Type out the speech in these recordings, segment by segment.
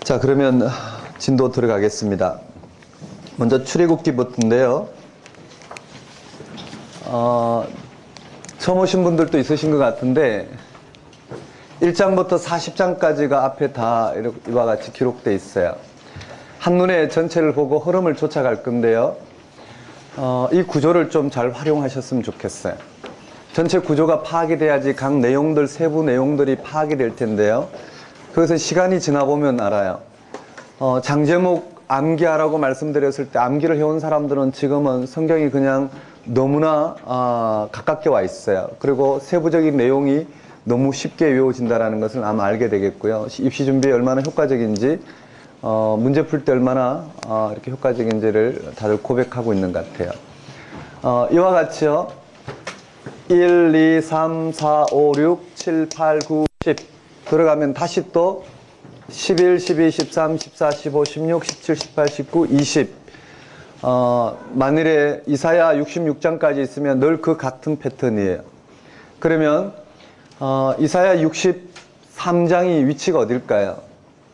자, 그러면 진도 들어가겠습니다. 먼저 출애굽기부터인데요. 처음 오신 분들도 있으신 것 같은데 1장부터 40장까지가 앞에 다 이와 같이 기록되어 있어요. 한눈에 전체를 보고 흐름을 쫓아갈 건데요. 이 구조를 좀 잘 활용하셨으면 좋겠어요. 전체 구조가 파악이 돼야지 각 내용들, 세부 내용들이 파악이 될 텐데요. 그것은 시간이 지나보면 알아요. 장제목 암기하라고 말씀드렸을 때 암기를 해온 사람들은 지금은 성경이 그냥 너무나 가깝게 와 있어요. 그리고 세부적인 내용이 너무 쉽게 외워진다는 것을 아마 알게 되겠고요. 입시 준비에 얼마나 효과적인지, 문제 풀 때 얼마나 이렇게 효과적인지를 다들 고백하고 있는 것 같아요. 이와 같이요. 1, 2, 3, 4, 5, 6, 7, 8, 9, 10 들어가면 다시 또 11, 12, 13, 14, 15, 16, 17, 18, 19, 20 만일에 이사야 66장까지 있으면 늘 그 같은 패턴이에요. 그러면 이사야 63장이 위치가 어딜까요?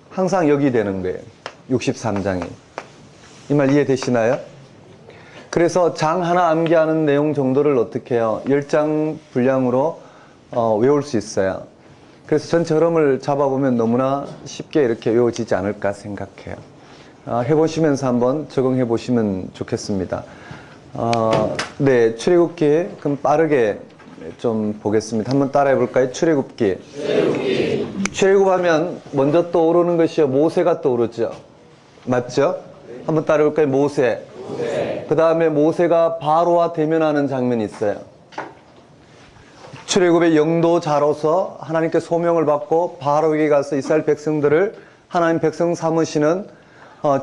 항상 여기 되는 거예요. 63장이. 이 말 이해되시나요? 그래서 장 하나 암기하는 내용 정도를 어떻게 해요? 10장 분량으로 외울 수 있어요. 그래서 전체 흐름을 잡아보면 너무나 쉽게 이렇게 외워지지 않을까 생각해요. 해보시면서 한번 적용해 보시면 좋겠습니다. 네, 출애굽기 그럼 빠르게 좀 보겠습니다. 한번 따라해 볼까요? 출애굽기. 출애굽하면 먼저 떠오르는 것이요 모세가 떠오르죠. 맞죠? 한번 따라해 볼까요? 모세. 그 다음에 모세가 바로와 대면하는 장면이 있어요. 출애굽의 영도자로서 하나님께 소명을 받고 바로에게 가서 이스라엘 백성들을 하나님 백성 삼으시는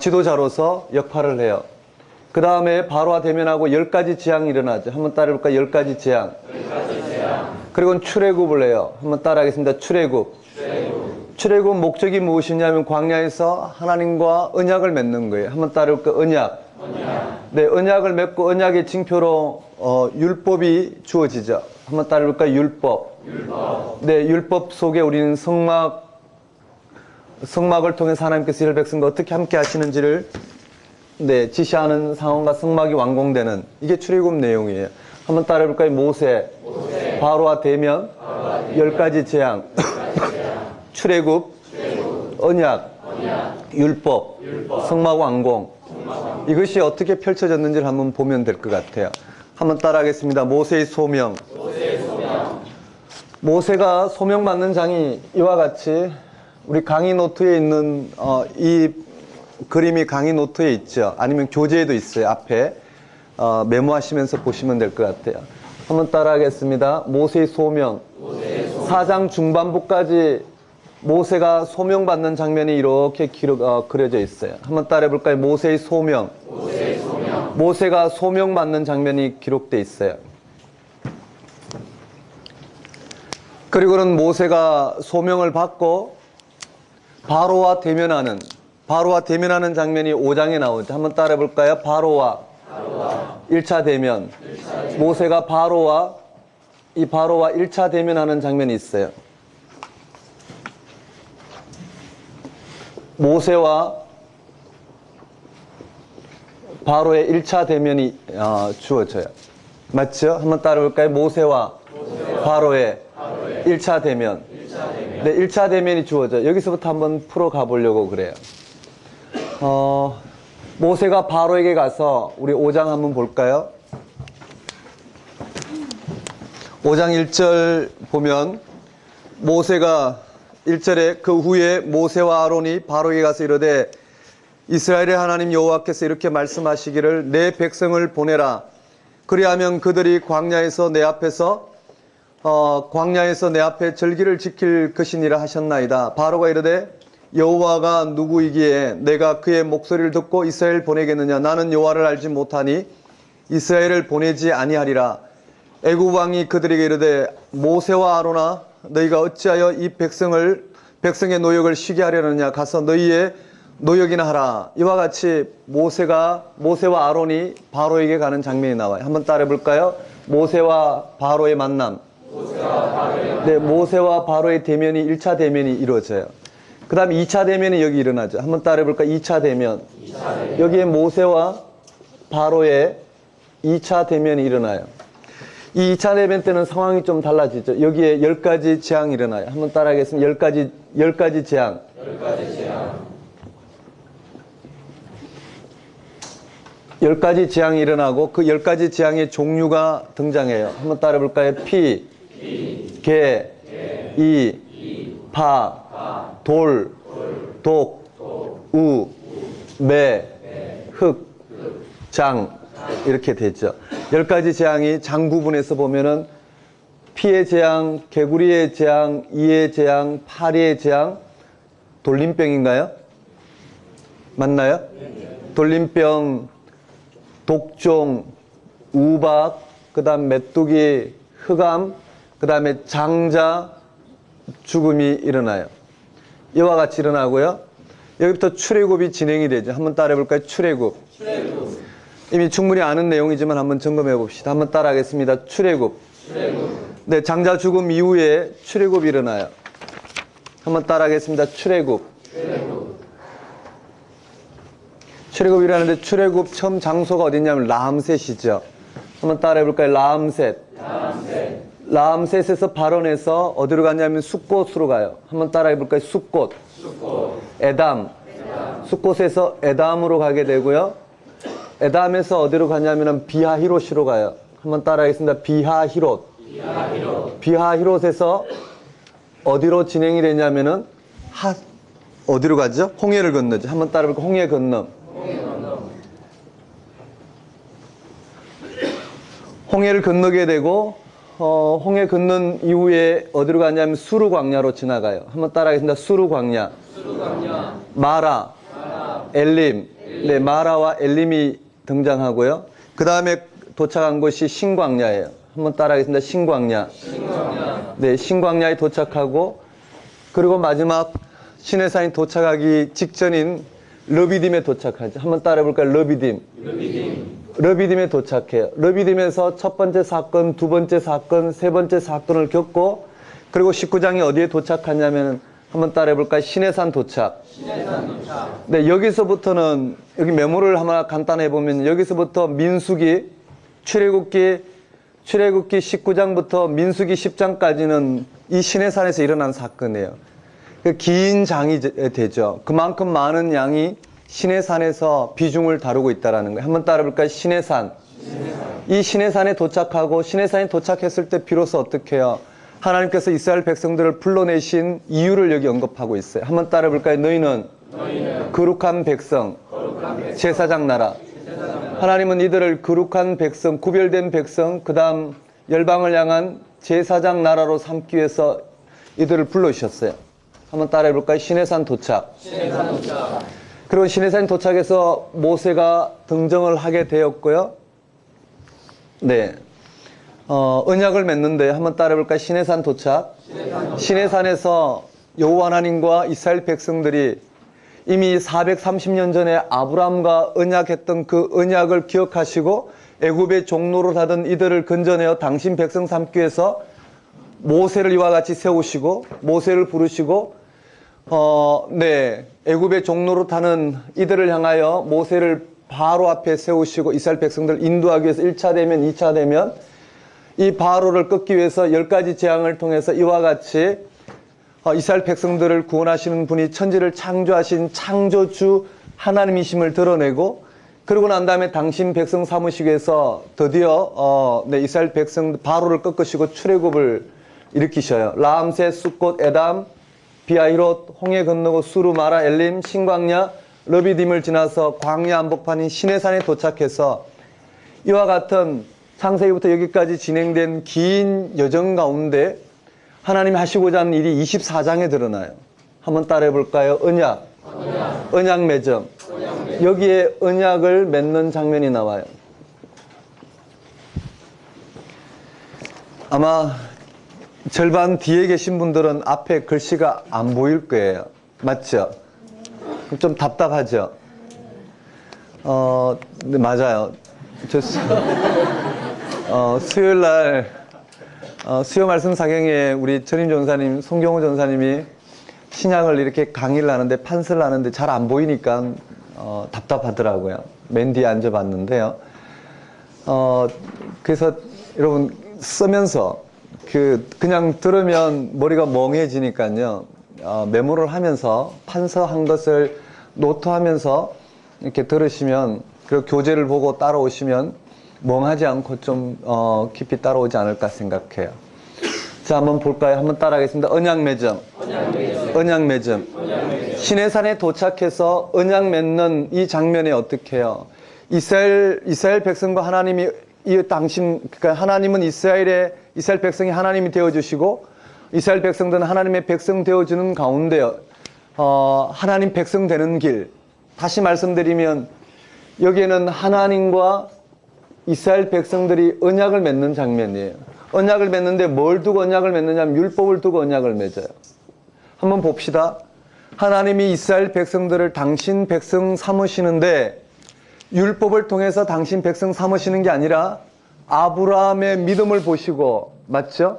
지도자로서 역할을 해요. 그 다음에 바로와 대면하고 10가지 재앙이 일어나죠. 한번 따라해볼까요? 10가지 재앙. 그리고 출애굽을 해요. 한번 따라하겠습니다. 출애굽 목적이 무엇이냐면 광야에서 하나님과 언약을 맺는 거예요. 한번 따라해볼까요? 언약. 네, 언약을 맺고 언약의 징표로 율법이 주어지죠. 한번 따라해볼까요? 율법. 네, 율법 속에 우리는 성막을 통해서 하나님께서 이스라엘 백성과 어떻게 함께 하시는지를 지시하는 상황과 성막이 완공되는 이게 출애굽 내용이에요. 한번 따라해볼까요? 모세. 바로와 대면, 10가지 재앙, 출애굽, 언약, 율법, 성막 완공. 이것이 어떻게 펼쳐졌는지를 한번 보면 될 것 같아요. 한번 따라하겠습니다. 모세의 소명. 모세가 소명받는 장이 이와 같이 우리 강의 노트에 있는 이 그림이 강의 노트에 있죠. 아니면 교재에도 있어요. 앞에 메모하시면서 보시면 될 것 같아요. 한번 따라하겠습니다. 모세의 소명. 4장 중반부까지 모세가 소명받는 장면이 이렇게 그려져 있어요. 한번 따라해볼까요? 모세의 소명. 모세가 소명받는 장면이 기록되어 있어요. 그리고는 모세가 소명을 받고 바로와 대면하는 장면이 5장에 나오죠. 한번 따라해볼까요? 바로와 1차 대면. 모세가 바로와 1차 대면하는 장면이 있어요. 모세와 바로의 1차 대면이 주어져요. 맞죠? 한번 따라볼까요? 모세와 바로의 1차 대면. 네, 1차 대면이 주어져요. 여기서부터 한번 풀어가 보려고 그래요. 모세가 바로에게 가서 우리 5장 한번 볼까요? 5장 1절 보면 모세가 1절에 그 후에 모세와 아론이 바로에게 가서 이르되 이스라엘의 하나님 여호와께서 이렇게 말씀하시기를 내 백성을 보내라. 그리하면 그들이 광야에서 내 앞에 절기를 지킬 것이니라 하셨나이다. 바로가 이르되 여호와가 누구이기에 내가 그의 목소리를 듣고 이스라엘을 보내겠느냐. 나는 여호와를 알지 못하니 이스라엘을 보내지 아니하리라. 애굽 왕이 그들에게 이르되 모세와 아론아 너희가 어찌하여 이 백성의 노역을 쉬게 하려느냐. 가서 너희의 노역이나 하라. 이와 같이 모세와 아론이 바로에게 가는 장면이 나와요. 한번 따라해 볼까요? 모세와 바로의 만남. 네, 모세와 바로의 대면이 1차 대면이 이루어져요. 그 다음에 2차 대면이 여기 일어나죠. 한번 따라해 볼까? 2차 대면. 여기에 모세와 바로의 2차 대면이 일어나요. 이 2차 대면 때는 상황이 좀 달라지죠. 여기에 10가지 재앙이 일어나요. 한번 따라하겠습니다. 10가지 재앙. 10가지 재앙이 일어나고 그 10가지 재앙의 종류가 등장해요. 한번 따라해 볼까요? 피, 개, 이, 파, 돌, 독, 우, 매, 흑, 장 이렇게 되죠. 10가지 재앙이 장 구분해서 보면은 피의 재앙, 개구리의 재앙, 이의 재앙, 파리의 재앙, 돌림병인가요? 맞나요? 돌림병, 독종, 우박, 그 다음 메뚜기, 흑암, 그 다음에 장자, 죽음이 일어나요. 이와 같이 일어나고요. 여기부터 출애굽이 진행이 되죠. 한번 따라해 볼까요? 출애굽. 이미 충분히 아는 내용이지만 한번 점검해 봅시다. 한번 따라하겠습니다. 출애굽. 네, 장자 죽음 이후에 출애굽이 일어나요. 한번 따라하겠습니다. 출애굽. 출애굽이 일어나는데 출애굽 처음 장소가 어디냐면 라암셋이죠. 한번 따라해 볼까요? 라암셋. 라암셋에서 발원해서 어디로 가냐면 숫곳으로 가요. 한번 따라해 볼까요? 숫곳. 에담. 숫곳에서 에담으로 가게 되고요. 에담에서 어디로 가냐면 비하히롯으로 가요. 한번 따라하겠습니다. 비하히롯. 비하히롯에서 어디로 진행이 되냐면은 어디로 가죠? 홍해를 건너죠. 한번 따라해 볼까요? 홍해 건너. 홍해를 건너게 되고 홍해 건넌 이후에 어디로 가냐면 수르 광야로 지나가요. 한번 따라하겠습니다. 수르 광야. 마라, 엘림. 네, 마라와 엘림이 등장하고요. 그 다음에 도착한 곳이 신광야예요. 한번 따라하겠습니다. 신광야. 네, 신광야에 도착하고 그리고 마지막 시내산에 도착하기 직전인 르비딤에 도착하죠. 한번 따라해 볼까요? 르비딤. 르비딤에 도착해요. 르비딤에서 첫 번째 사건, 두 번째 사건, 세 번째 사건을 겪고 그리고 19장이 어디에 도착하냐면 한번 따라해 볼까요? 시내산 도착. 네, 여기서부터는 여기 메모를 하나 간단히 해보면 여기서부터 민수기, 출애굽기 19장부터 민수기 10장까지는 이 시내산에서 일어난 사건이에요. 긴 장이 되죠. 그만큼 많은 양이 시내산에서 비중을 다루고 있다는 거예요. 한번 따라볼까요? 시내산. 이 시내산에 도착하고 시내산에 도착했을 때 비로소 어떻게 해요? 하나님께서 이스라엘 백성들을 불러내신 이유를 여기 언급하고 있어요. 한번 따라볼까요? 너희는 거룩한 백성, 제사장 나라. 하나님은 이들을 거룩한 백성, 구별된 백성, 그 다음 열방을 향한 제사장 나라로 삼기 위해서 이들을 불러주셨어요. 한번 따라해볼까요? 시내산 도착. 그리고 시내산 도착해서 모세가 등정을 하게 되었고요. 네. 언약을 맺는데 한번 따라해볼까요? 시내산 도착. 시내산에서 여호와 하나님과 이스라엘 백성들이 이미 430년 전에 아브라함과 언약했던 그 언약을 기억하시고 애굽의 종로를 하던 이들을 건져내어 당신 백성 삼기 위해서 모세를 이와 같이 세우시고 모세를 부르시고 네, 애굽의 종로로 타는 이들을 향하여 모세를 바로 앞에 세우시고 이스라엘 백성들을 인도하기 위해서 1차 대면, 2차 대면 이 바로를 꺾기 위해서 10가지 재앙을 통해서 이와 같이 이스라엘 백성들을 구원하시는 분이 천지를 창조하신 창조주 하나님이심을 드러내고 그러고 난 다음에 당신 백성 삼으시기 위해서 드디어 네, 이스라엘 백성 바로를 꺾으시고 출애굽을 일으키셔요. 라암셋, 숫곳, 에담, 비하히롯, 홍해 건너고 수르, 마라, 엘림, 신광야, 르비딤을 지나서 광야 한복판인 시내산에 도착해서 이와 같은 창세기부터 여기까지 진행된 긴 여정 가운데 하나님이 하시고자 하는 일이 24장에 드러나요. 한번 따라해 볼까요? 언약 맺음. 여기에 언약을 맺는 장면이 나와요. 아마 절반 뒤에 계신 분들은 앞에 글씨가 안 보일 거예요. 맞죠? 좀 답답하죠? 네, 맞아요. 수요일 날 수요 말씀 사경에 우리 전임 전사님, 송경호 전사님이 신약을 이렇게 강의를 하는데 판서를 하는데 잘 안 보이니까 답답하더라고요. 맨 뒤에 앉아봤는데요. 그래서 여러분 쓰면서 그냥 들으면 머리가 멍해지니까요. 메모를 하면서 판서한 것을 노트하면서 이렇게 들으시면 그리고 교재를 보고 따라오시면 멍하지 않고 좀 깊이 따라오지 않을까 생각해요. 자, 한번 볼까요? 한번 따라하겠습니다. 언약 맺음. 언약 맺음. 시내산에 도착해서 언약 맺는 이 장면에 어떻게 해요? 이스라엘 백성과 하나님이 그러니까 하나님은 이스라엘 백성이 하나님이 되어주시고 이스라엘 백성들은 하나님의 백성 되어주는 가운데 하나님 백성 되는 길. 다시 말씀드리면 여기에는 하나님과 이스라엘 백성들이 언약을 맺는 장면이에요. 언약을 맺는데 뭘 두고 언약을 맺느냐면 율법을 두고 언약을 맺어요. 한번 봅시다. 하나님이 이스라엘 백성들을 당신 백성 삼으시는데 율법을 통해서 당신 백성 삼으시는 게 아니라 아브라함의 믿음을 보시고, 맞죠?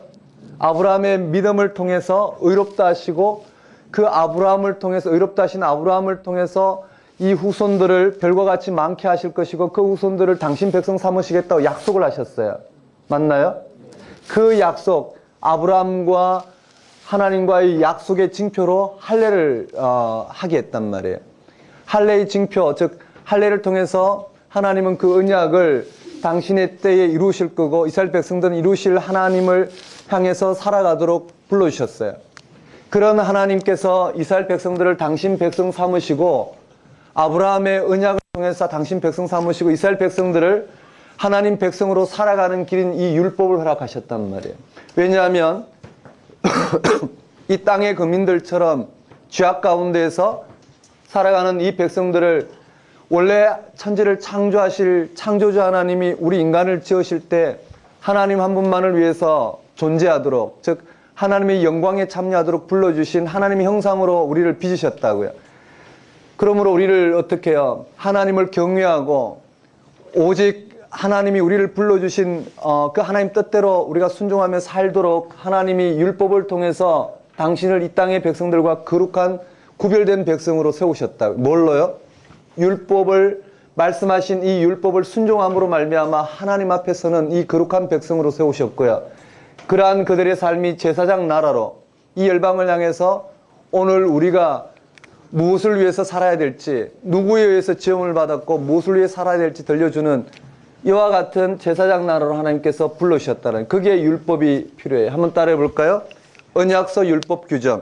아브라함의 믿음을 통해서 의롭다 하시고 그 아브라함을 통해서 의롭다 하신 아브라함을 통해서 이 후손들을 별과 같이 많게 하실 것이고 그 후손들을 당신 백성 삼으시겠다고 약속을 하셨어요. 맞나요? 그 약속, 아브라함과 하나님과의 약속의 징표로 할례를 하게 했단 말이에요. 할례의 징표, 즉 할례를 통해서 하나님은 그 언약을 당신의 때에 이루실 거고 이스라엘 백성들은 이루실 하나님을 향해서 살아가도록 불러주셨어요. 그런 하나님께서 이스라엘 백성들을 당신 백성 삼으시고 아브라함의 언약을 통해서 당신 백성 삼으시고 이스라엘 백성들을 하나님 백성으로 살아가는 길인 이 율법을 허락하셨단 말이에요. 왜냐하면 이 땅의 거민들처럼 죄악 가운데에서 살아가는 이 백성들을 원래 천지를 창조하실 창조주 하나님이 우리 인간을 지으실 때 하나님 한 분만을 위해서 존재하도록, 즉 하나님의 영광에 참여하도록 불러주신 하나님의 형상으로 우리를 빚으셨다고요. 그러므로 우리를 어떻게 해요? 하나님을 경외하고 오직 하나님이 우리를 불러주신 그 하나님 뜻대로 우리가 순종하며 살도록 하나님이 율법을 통해서 당신을 이 땅의 백성들과 거룩한 구별된 백성으로 세우셨다. 뭘로요? 율법을 말씀하신 이 율법을 순종함으로 말미암아 하나님 앞에서는 이 거룩한 백성으로 세우셨고요. 그러한 그들의 삶이 제사장 나라로 이 열방을 향해서 오늘 우리가 무엇을 위해서 살아야 될지, 누구에 의해서 지음을 받았고 무엇을 위해 살아야 될지 들려주는 이와 같은 제사장 나라로 하나님께서 불러주셨다는, 그게 율법이 필요해요. 한번 따라해 볼까요? 언약서 율법 규정.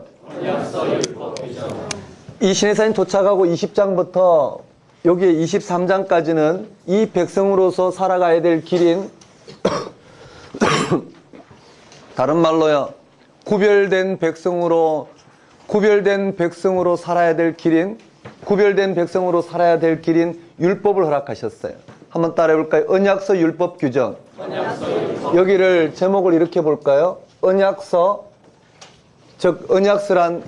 이 시내산에 도착하고 20장부터 여기에 23장까지는 이 백성으로서 살아가야 될 길인 다른 말로요, 구별된 백성으로 살아야 될 길인, 구별된 백성으로 살아야 될 길인 율법을 허락하셨어요. 한번 따라해 볼까요? 언약서 율법 규정. 여기를 제목을 이렇게 볼까요? 언약서, 즉 언약서란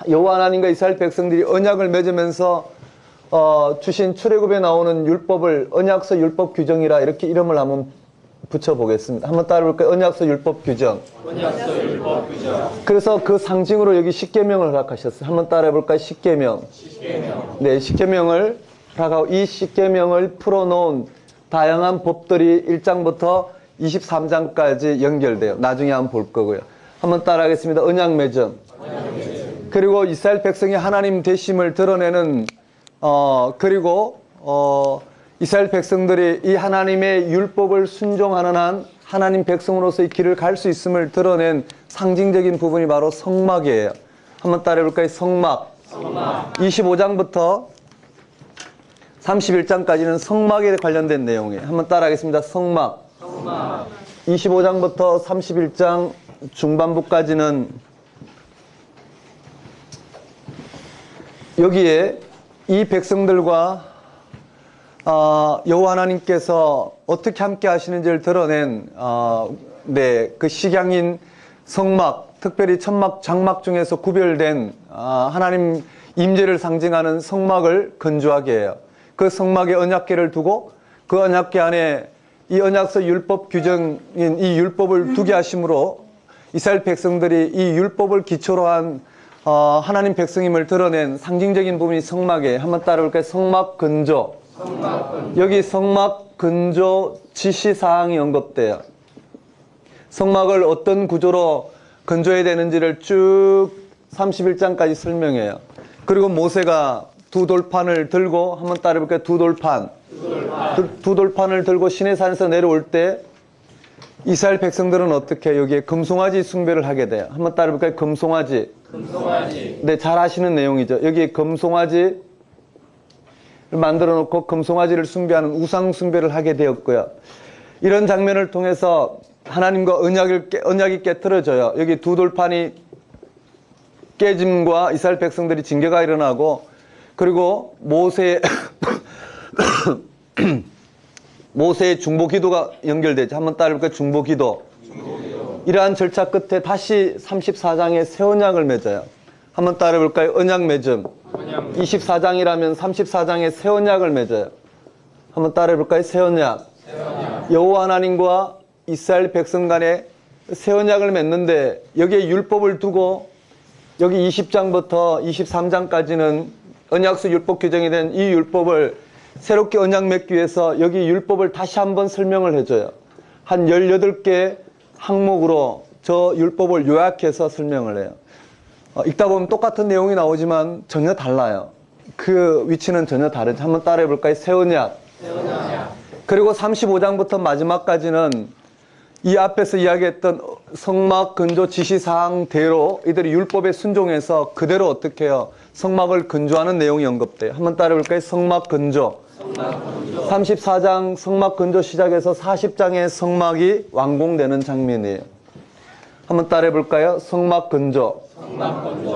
여호와 하나님과 이스라엘 백성들이 언약을 맺으면서 주신 출애굽에 나오는 율법을 언약서 율법 규정이라 이렇게 이름을 한번 붙여보겠습니다. 한번 따라해 볼까요? 언약서 율법 규정. 그래서 그 상징으로 여기 십계명을 허락하셨어요. 한번 따라해 볼까요? 십계명. 네, 십계명을 허락하고 이 십계명을 풀어놓은 다양한 법들이 1장부터 23장까지 연결돼요. 나중에 한번 볼 거고요. 한번 따라하겠습니다. 언약 맺음. 그리고 이스라엘 백성이 하나님 되심을 드러내는 그리고 이스라엘 백성들이 이 하나님의 율법을 순종하는 한 하나님 백성으로서의 길을 갈 수 있음을 드러낸 상징적인 부분이 바로 성막이에요. 한번 따라해 볼까요? 성막. 25장부터 31장까지는 성막에 관련된 내용이에요. 한번 따라하겠습니다. 성막. 25장부터 31장 중반부까지는 여기에 이 백성들과 여호와 하나님께서 어떻게 함께 하시는지를 드러낸 그 식양인 성막, 특별히 천막, 장막 중에서 구별된 하나님 임재를 상징하는 성막을 건조하게 해요. 그 성막에 언약궤를 두고 그 언약궤 안에 이 언약서 율법 규정인 이 율법을 두게 하심으로 이스라엘 백성들이 이 율법을 기초로 한 하나님 백성임을 드러낸 상징적인 부분이 성막이에요. 한번 따라볼까요? 성막 근조. 여기 성막 근조 지시사항이 언급돼요. 성막을 어떤 구조로 건조해야 되는지를 쭉 31장까지 설명해요. 그리고 모세가 두 돌판을 들고, 한번 따라해볼까요? 두 돌판. 두 돌판을 들고 시내산에서 내려올 때 이스라엘 백성들은 어떻게 여기에 금송아지 숭배를 하게 돼요. 한번 따라해볼까요? 금송아지. 네, 잘 아시는 내용이죠. 여기에 금송아지를 만들어 놓고 금송아지를 숭배하는 우상 숭배를 하게 되었고요. 이런 장면을 통해서 하나님과 언약이 깨트려져요. 여기 두 돌판이 깨짐과 이스라엘 백성들이 징계가 일어나고, 그리고 모세의 중보 기도가 연결되죠. 한번 따라해볼까요? 중보 기도. 이러한 절차 끝에 다시 34장에 새 언약을 맺어요. 한번 따라해볼까요? 언약 맺음. 24장이라면 34장에 새 언약을 맺어요. 한번 따라해볼까요? 새 언약. 여호와 하나님과 이스라엘 백성 간에 새 언약을 맺는데, 여기에 율법을 두고 여기 20장부터 23장까지는 언약서 율법 규정이 된 이 율법을 새롭게 언약 맺기 위해서 여기 율법을 다시 한번 설명을 해줘요. 한 18개 항목으로 저 율법을 요약해서 설명을 해요. 읽다 보면 똑같은 내용이 나오지만 전혀 달라요. 그 위치는 전혀 다르죠. 한번 따라해 볼까요? 새 언약. 그리고 35장부터 마지막까지는 이 앞에서 이야기했던 성막 근조 지시사항대로 이들이 율법에 순종해서 그대로 어떻게 해요? 성막을 근조하는 내용이 언급돼요. 한번 따라해 볼까요? 성막 근조. 34장 성막 근조 시작해서 40장의 성막이 완공되는 장면이에요. 한번 따라해 볼까요? 성막 근조.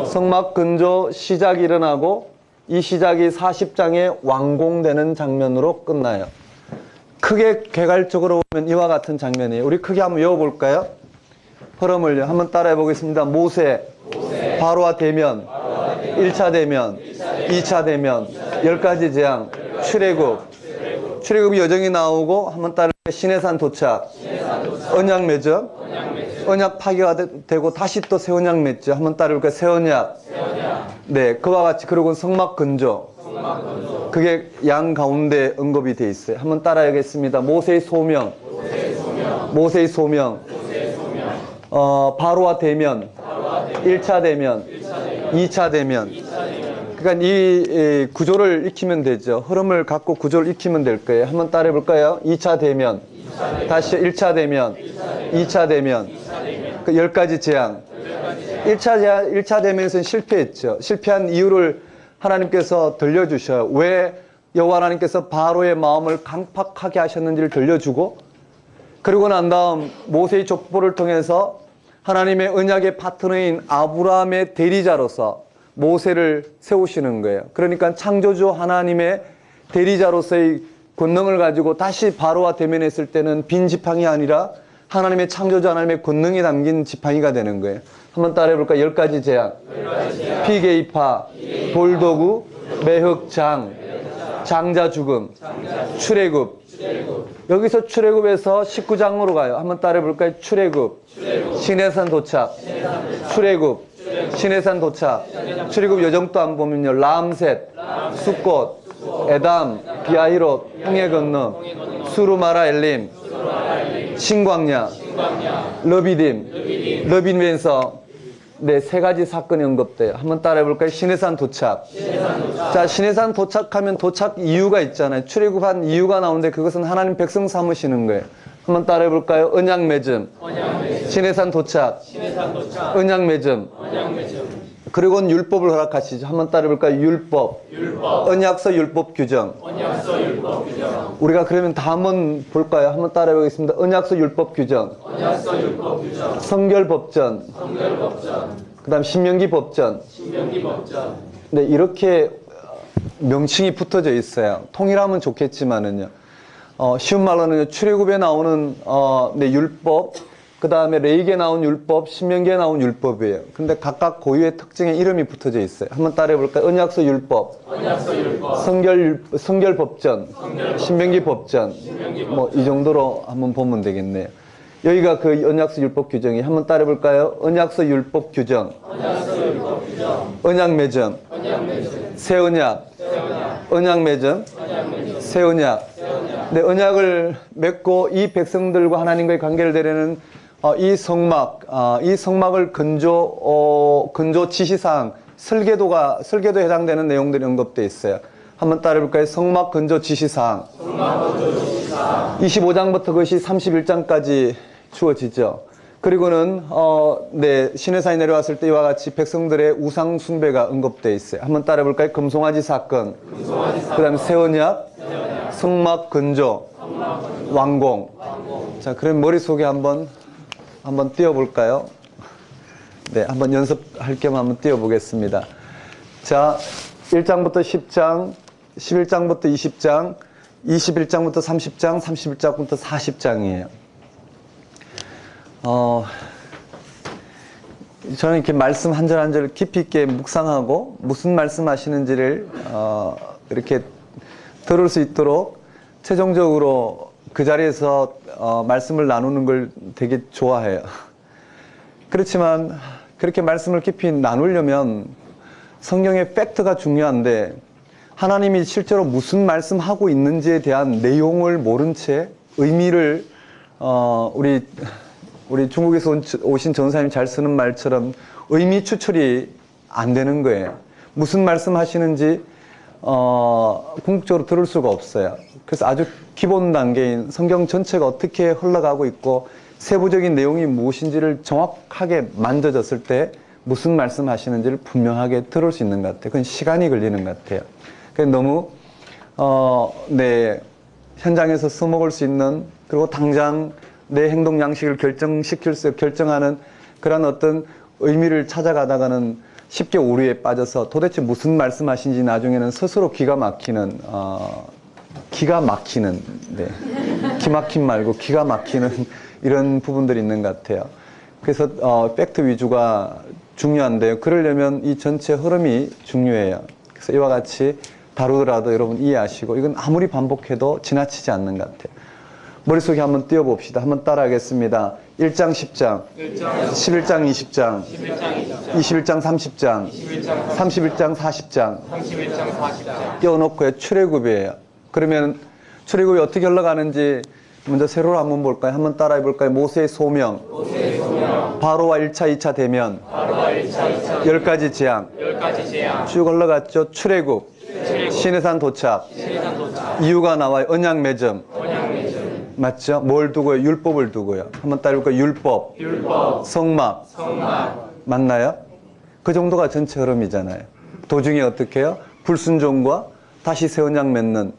성막 근조 시작이 일어나고 이 시작이 40장에 완공되는 장면으로 끝나요. 크게 개괄적으로 보면 이와 같은 장면이에요. 우리 크게 한번 외워볼까요? 흐름을요. 한번 따라해 보겠습니다. 모세, 바로와 대면, 1차 대면, 2차 대면, 10가지 재앙, 출애굽 여정이 나오고, 한번 따라해 시내산 도착, 언약 맺음, 언약 파괴가 되고 다시 또 새 언약 맺죠. 한번 따라해볼까요? 새 언약. 네, 그와 같이. 그리고 성막 근조. 그게 양 가운데 언급이 되어 있어요. 한번 따라하겠습니다. 모세의 소명. 바로와 대면. 1차 대면. 2차 대면. 그러니까 이 구조를 익히면 되죠. 흐름을 갖고 구조를 익히면 될 거예요. 한번 따라해 볼까요? 2차 대면. 다시 1차 대면. 2차 대면. 그 10가지 재앙. 1차 대면에서는 실패했죠. 실패한 이유를 하나님께서 들려주셔요. 왜 여호와 하나님께서 바로의 마음을 강팍하게 하셨는지를 들려주고, 그리고 난 다음 모세의 족보를 통해서 하나님의 언약의 파트너인 아브라함의 대리자로서 모세를 세우시는 거예요. 그러니까 창조주 하나님의 대리자로서의 권능을 가지고 다시 바로와 대면했을 때는 빈 지팡이 아니라 하나님의 창조주 하나님의 권능이 담긴 지팡이가 되는 거예요. 한번 따라해볼까? 10가지 재앙. 피게이파, 돌도구, 매흑장, 장자 죽음, 출애굽. 여기서 출애굽에서 19장으로 가요. 한번 따라해볼까요? 출애굽, 시내산 도착, 출애굽, 시내산 도착, 출애굽 여정 또 안 보면요. 람셋, 숫꽃, 에담, 비아히롯, 홍해 건너, 수르마라 엘림, 신광야, 러비딤에서 네, 3가지 사건이 언급돼요. 한번 따라해볼까요? 시내산 도착. 자, 시내산 도착하면 도착 이유가 있잖아요. 출애굽한 이유가 나오는데 그것은 하나님 백성 삼으시는 거예요. 한번 따라해볼까요? 언약 맺음. 시내산 도착. 언약 맺음. 그리고는 율법을 허락하시죠. 한번 따라해볼까요? 율법. 언약서 율법 규정. 우리가 그러면 다 한번 볼까요? 한번 따라해보겠습니다. 언약서 율법 규정. 성결 법전. 그 다음 신명기 법전. 네, 이렇게 명칭이 붙어져 있어요. 통일하면 좋겠지만은요. 쉬운 말로는 출애굽에 나오는 네, 율법, 그 다음에 레위기에 나온 율법, 신명기에 나온 율법이에요. 근데 각각 고유의 특징에 이름이 붙어져 있어요. 한번 따라해볼까요? 언약서 율법, 성결 법전, 신명기 법전, 뭐 이 정도로 한번 보면 되겠네요. 여기가 그 언약서 율법 규정이 한번 따라 볼까요? 언약서 율법 규정. 언약 맺음. 새 언약. 언약 맺음. 새 언약. 네, 언약을 맺고 이 백성들과 하나님과의 관계를 되려는 이 성막을 근조 지시사항, 설계도에 해당되는 내용들이 언급되어 있어요. 한번 따라 볼까요? 성막 근조 지시사항. 25장부터 그것이 31장까지 주어지죠. 그리고는 네, 시내산에 내려왔을 때 이와 같이 백성들의 우상 숭배가 언급되어 있어요. 한번 따라 볼까요? 금송아지 사건. 그다음에 새 언약, 성막 근조, 완공. 자, 그럼 머릿속에 한번 띄워볼까요? 네, 한번 연습할 겸 한번 띄워보겠습니다. 자, 1장부터 10장, 11장부터 20장, 21장부터 30장, 31장부터 40장이에요. 저는 이렇게 말씀 한 절 한 절 깊이 있게 묵상하고 무슨 말씀하시는지를 이렇게 들을 수 있도록 최종적으로 그 자리에서 말씀을 나누는 걸 되게 좋아해요. 그렇지만 그렇게 말씀을 깊이 나누려면 성경의 팩트가 중요한데 하나님이 실제로 무슨 말씀하고 있는지에 대한 내용을 모른 채 의미를 우리 중국에서 오신 전사님이 잘 쓰는 말처럼 의미 추출이 안 되는 거예요. 무슨 말씀하시는지 궁극적으로 들을 수가 없어요. 그래서 아주 기본 단계인 성경 전체가 어떻게 흘러가고 있고 세부적인 내용이 무엇인지를 정확하게 만져졌을 때 무슨 말씀하시는지를 분명하게 들을 수 있는 것 같아요. 그건 시간이 걸리는 것 같아요. 그래서 너무 네, 현장에서 써먹을 수 있는 그리고 당장 내 행동 양식을 결정하는 그런 어떤 의미를 찾아가다가는 쉽게 오류에 빠져서 도대체 무슨 말씀하신지 나중에는 스스로 기가 막히는 네. 기막힘 말고 기가 막히는 이런 부분들이 있는 것 같아요. 그래서 팩트 위주가 중요한데요. 그러려면 이 전체 흐름이 중요해요. 그래서 이와 같이 다루더라도 여러분 이해하시고 이건 아무리 반복해도 지나치지 않는 것 같아요. 머릿속에 한번 띄워봅시다. 한번 따라하겠습니다. 1장 10장, 11장 20장, 21장 30장, 31장 40장 띄워놓고요. 출애굽이에요. 그러면 출애굽이 어떻게 흘러가는지 먼저 세로로 한번 볼까요? 한번 따라해 볼까요? 모세의 소명, 바로와 1차, 2차 대면, 10가지 재앙 쭉 흘러갔죠. 출애굽, 시내산 도착, 이유가 나와요. 언약 맺음, 맞죠? 뭘 두고요? 율법을 두고요. 한번 따라볼까요? 율법, 성막, 맞나요? 그 정도가 전체 흐름이잖아요. 도중에 어떻게 해요? 불순종과 다시 새 언약 맺는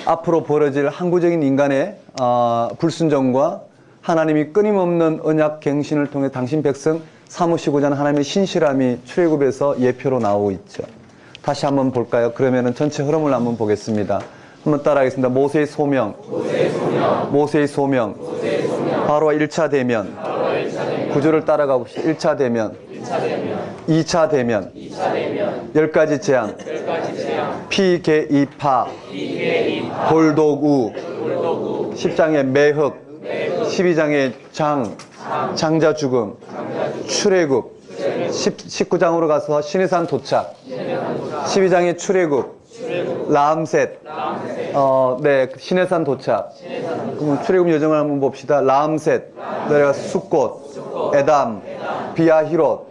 앞으로 벌어질 항구적인 인간의 불순종과 하나님이 끊임없는 언약 갱신을 통해 당신 백성 삼으시고자 하는 하나님의 신실함이 출애굽에서 예표로 나오고 있죠. 다시 한번 볼까요? 그러면은 전체 흐름을 한번 보겠습니다. 한번 따라하겠습니다. 모세의 소명, 바로와 1차 대면, 구조를 따라가 봅시다. 1차 대면, 2차 대면, 10가지 재앙, 피, 개, 이, 파, 볼독우, 10장의 매흑, 12장의 장자 죽음, 출애굽, 19장으로 가서 시내산 도착, 12장의 출애굽, 라암셋, 네, 시내산 도착. 그럼 출애굽 여정을 한번 봅시다. 라암셋, 내려가 숫꽃, 에담, 비아히롯,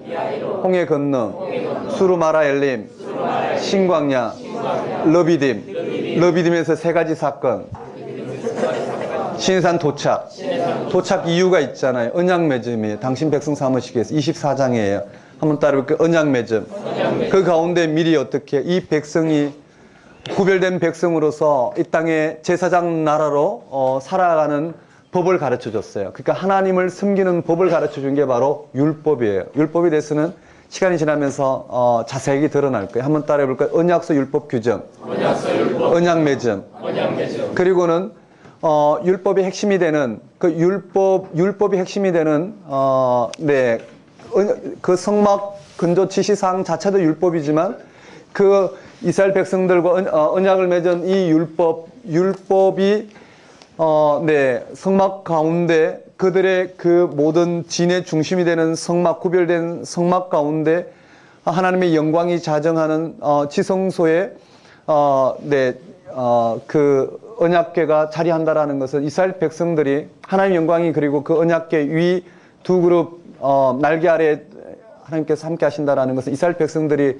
홍해 건너, 수르마라 엘림, 신광야, 러비딤에서 3가지 사건, 시내산 도착 이유가 있잖아요. 언약 맺음이에요. 당신 백성 삼으시기 위해서 24장이에요. 한번 따라볼게요. 언약 맺음. 그 가운데 미리 어떻게 이 백성이 구별된 백성으로서 이 땅의 제사장 나라로 살아가는 법을 가르쳐 줬어요. 그러니까 하나님을 섬기는 법을 가르쳐 준 게 바로 율법이에요. 율법에 대해서는 시간이 지나면서 자세하게 드러날 거예요. 한번 따라해 볼까요? 언약서 율법 규정, 언약 맺음. 그리고는 율법의 핵심이 되는 그 율법이 핵심이 되는 네, 그 성막 근조 지시사항 자체도 율법이지만 그 이스라엘 백성들과 언약을 맺은 이 율법이 네, 성막 가운데 그들의 그 모든 진의 중심이 되는 성막, 구별된 성막 가운데 하나님의 영광이 자정하는 지성소에 그 언약궤가 자리한다라는 것은 이스라엘 백성들이 하나님의 영광이 그리고 그 언약궤 위 두 그룹 날개 아래 하나님께서 함께 하신다라는 것은 이스라엘 백성들이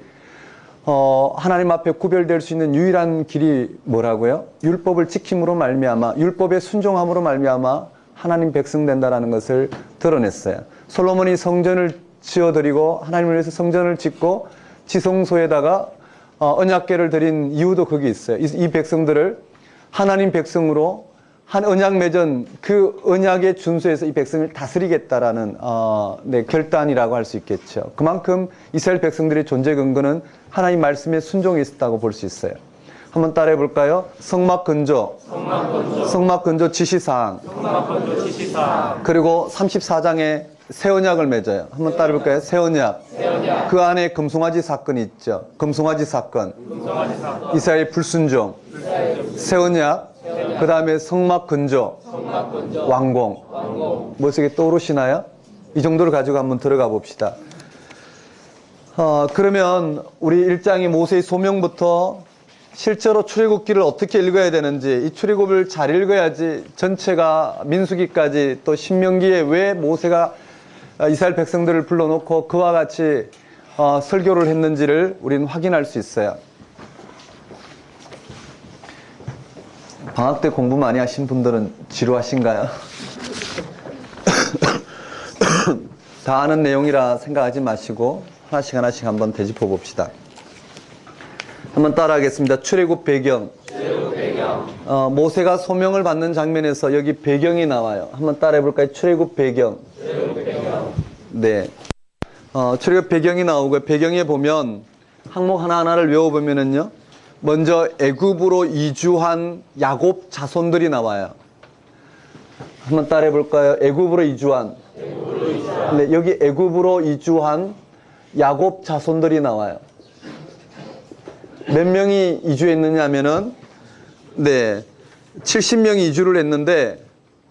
하나님 앞에 구별될 수 있는 유일한 길이 뭐라고요? 율법을 지킴으로 말미암아, 율법에 순종함으로 말미암아 하나님 백성 된다라는 것을 드러냈어요. 솔로몬이 성전을 지어드리고 하나님을 위해서 성전을 짓고 지성소에다가 언약궤를 드린 이유도 거기 있어요. 이 백성들을 하나님 백성으로 한 언약 맺은 그 언약의 준수에서 이 백성을 다스리겠다라는 결단이라고 할 수 있겠죠. 그만큼 이스라엘 백성들의 존재 근거는 하나님 말씀에 순종이 있었다고 볼 수 있어요. 한번 따라해 볼까요? 성막 건조, 지시사항, 그리고 34장에 새 언약을 맺어요. 한번 따라해 볼까요? 새 언약. 그 안에 금송아지 사건이 있죠. 금송아지 사건. 이스라엘 불순종. 새 언약. 그 다음에 성막 건조, 완공. 머릿속에 떠오르시나요? 이 정도를 가지고 한번 들어가 봅시다. 그러면 우리 1장의 모세의 소명부터 실제로 출애굽기를 어떻게 읽어야 되는지, 이 출애굽을 잘 읽어야지 전체가 민수기까지 또 신명기에 왜 모세가 이스라엘 백성들을 불러놓고 그와 같이 설교를 했는지를 우리는 확인할 수 있어요. 방학 때 공부 많이 하신 분들은 지루하신가요? 다 아는 내용이라 생각하지 마시고 하나씩 하나씩 한번 되짚어 봅시다. 한번 따라하겠습니다. 출애굽 배경. 모세가 소명을 받는 장면에서 여기 배경이 나와요. 한번 따라해 볼까요? 출애굽 배경. 네. 출애굽 배경이 나오고 배경에 보면 항목 하나하나를 외워보면은요. 먼저 애굽으로 이주한 야곱 자손들이 나와요. 한번 따라해 볼까요? 애굽으로 이주한. 네, 여기 애굽으로 이주한 야곱 자손들이 나와요. 몇 명이 이주했느냐 하면은 70명이 이주를 했는데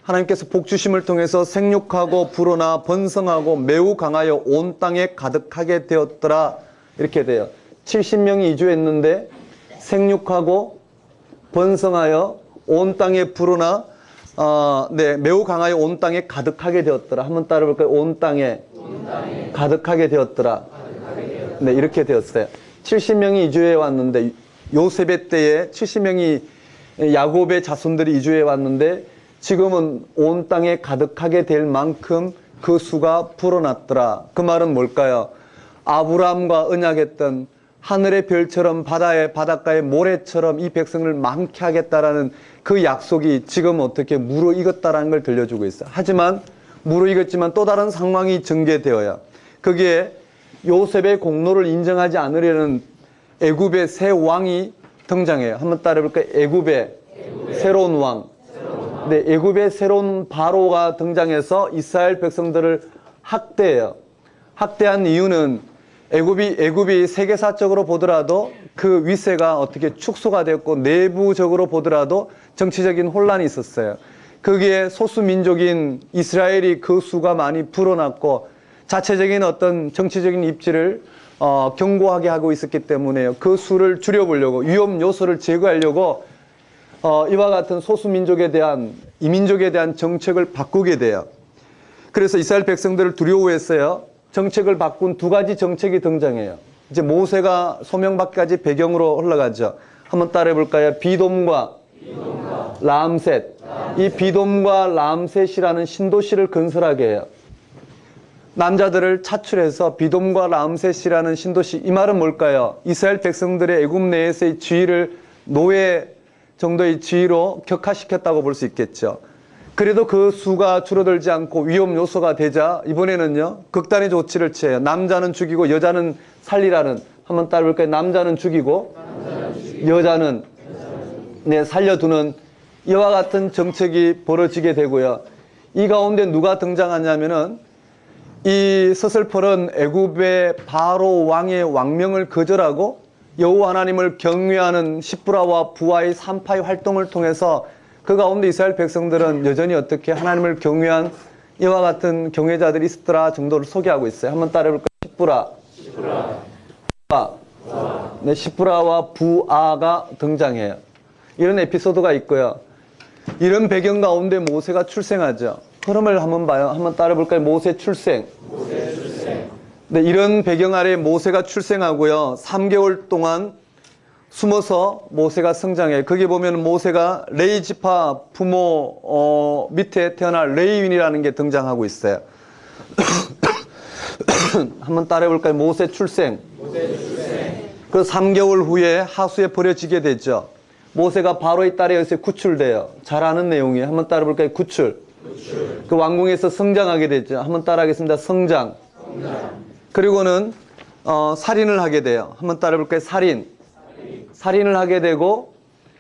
하나님께서 복주심을 통해서 생육하고 불어나 번성하고 매우 강하여 온 땅에 가득하게 되었더라. 이렇게 돼요. 70명이 이주했는데 생육하고 번성하여 온 땅에 불어나 매우 강하여 온 땅에 가득하게 되었더라. 한번 따라 볼까요? 온 땅에 가득하게 되었더라. 네, 이렇게 되었어요. 70명이 이주해 왔는데 요셉의 때에 70명이 야곱의 자손들이 이주해 왔는데 지금은 온 땅에 가득하게 될 만큼 그 수가 불어났더라. 그 말은 뭘까요? 아브라함과 언약했던 하늘의 별처럼 바닷가의 모래처럼 이 백성을 많게 하겠다라는 그 약속이 지금 어떻게 무르익었다라는 걸 들려주고 있어요. 하지만 무르익었지만 또 다른 상황이 전개되어야 거기에 요셉의 공로를 인정하지 않으려는 애굽의 새 왕이 등장해요. 한번 따라해볼까요? 애굽의 새로운 왕. 네, 애굽의 새로운 바로가 등장해서 이스라엘 백성들을 학대해요. 학대한 이유는 애굽이 세계사적으로 보더라도 그 위세가 어떻게 축소가 되었고 내부적으로 보더라도 정치적인 혼란이 있었어요. 거기에 소수민족인 이스라엘이 그 수가 많이 불어났고 자체적인 어떤 정치적인 입지를 견고하게 하고 있었기 때문에 그 수를 줄여보려고 위험 요소를 제거하려고 이와 같은 소수민족에 대한 이민족에 대한 정책을 바꾸게 돼요. 그래서 이스라엘 백성들을 두려워했어요. 정책을 바꾼 두 가지 정책이 등장해요. 이제 모세가 소명받기까지 배경으로 흘러가죠. 한번 따라해 볼까요? 비돔과 라암셋. 이 비돔과 라암셋이라는 신도시를 건설하게 해요. 남자들을 차출해서 비돔과 라암셋이라는 신도시. 이 말은 뭘까요? 이스라엘 백성들의 애굽 내에서의 지위를 노예 정도의 지위로 격화시켰다고 볼 수 있겠죠. 그래도 그 수가 줄어들지 않고 위험 요소가 되자 이번에는요 극단의 조치를 취해요. 남자는 죽이고 여자는 살리라는. 한번 따라볼까요? 남자는 죽이고 여자는 살려두는 이와 같은 정책이 벌어지게 되고요. 이 가운데 누가 등장하냐면은 이 서슬펄은 애굽의 바로 왕의 왕명을 거절하고 여호와 하나님을 경외하는 시브라와 부하의 산파의 활동을 통해서 그 가운데 이스라엘 백성들은 여전히 어떻게 하나님을 경외한 이와 같은 경외자들이 있었더라 정도를 소개하고 있어요. 한번 따라해볼까요? 십부라. 네, 십부라와 부아가 등장해요. 이런 에피소드가 있고요. 이런 배경 가운데 모세가 출생하죠. 흐름을 한번 봐요. 한번 따라해볼까요? 모세 출생. 네, 이런 배경 아래 모세가 출생하고요. 3개월 동안 숨어서 모세가 성장해요. 거기 보면 모세가 레위 지파 부모 밑에 태어날 레위인이라는 게 등장하고 있어요. 한번 따라해볼까요? 모세 출생. 그 3개월 후에 하수에 버려지게 되죠. 모세가 바로의 딸에 의해서 구출돼요. 잘 아는 내용이에요. 한번 따라해볼까요? 구출. 그 왕궁에서 성장하게 되죠. 한번 따라하겠습니다. 성장. 그리고는 살인을 하게 돼요. 한번 따라해볼까요? 살인을 하게 되고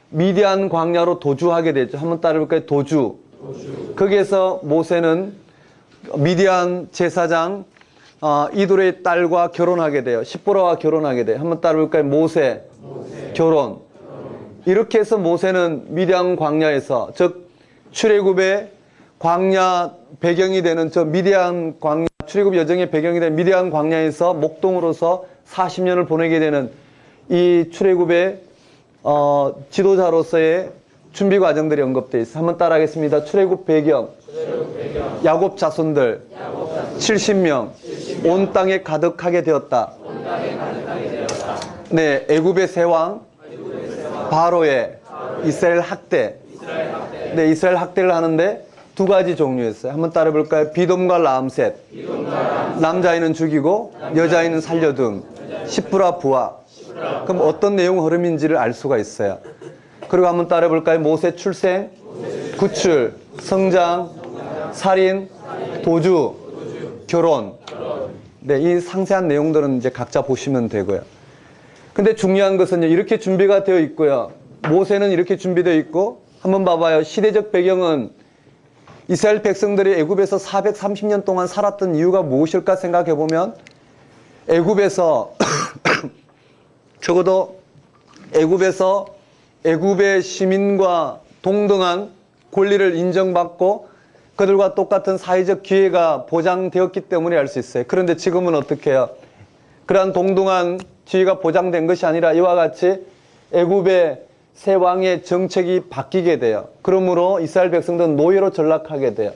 미디안 광야로 도주하게 되죠. 한번 따라해볼까요? 도주. 거기에서 모세는 미디안 제사장 이돌의 딸과 결혼하게 돼요. 십보라와 결혼하게 돼요. 한번 따라해볼까요? 모세. 결혼. 이렇게 해서 모세는 미디안 광야에서, 즉 출애굽의 광야 배경이 되는 저 미디안 광야, 출애굽 여정의 배경이 되는 미디안 광야에서 목동으로서 40년을 보내게 되는 이 출애굽의 지도자로서의 준비 과정들이 언급되어 있어요. 한번 따라하겠습니다. 출애굽 배경. 야곱 자손들 70명 온 땅에 가득하게 되었다. 네, 애굽의 세왕 바로의 이스라엘 학대. 네, 이스라엘 학대를 하는데 두 가지 종류였어요. 한번 따라해볼까요? 비돔과 라암셋. 남자아이는 죽이고 여자아이는 살려둠. 십부라 부하. 그럼 어떤 내용 흐름인지를 알 수가 있어요. 그리고 한번 따라해볼까요? 모세 출생, 구출, 성장, 살인, 도주, 결혼. 네, 이 상세한 내용들은 이제 각자 보시면 되고요. 근데 중요한 것은요, 이렇게 준비가 되어 있고요. 모세는 이렇게 준비되어 있고, 한번 봐봐요. 시대적 배경은 이스라엘 백성들이 애굽에서 430년 동안 살았던 이유가 무엇일까 생각해 보면, 애굽에서 적어도 애굽의 시민과 동등한 권리를 인정받고 그들과 똑같은 사회적 기회가 보장되었기 때문에 알 수 있어요. 그런데 지금은 어떻게 해요? 그러한 동등한 지위가 보장된 것이 아니라 이와 같이 애굽의 새 왕의 정책이 바뀌게 돼요. 그러므로 이스라엘 백성들은 노예로 전락하게 돼요.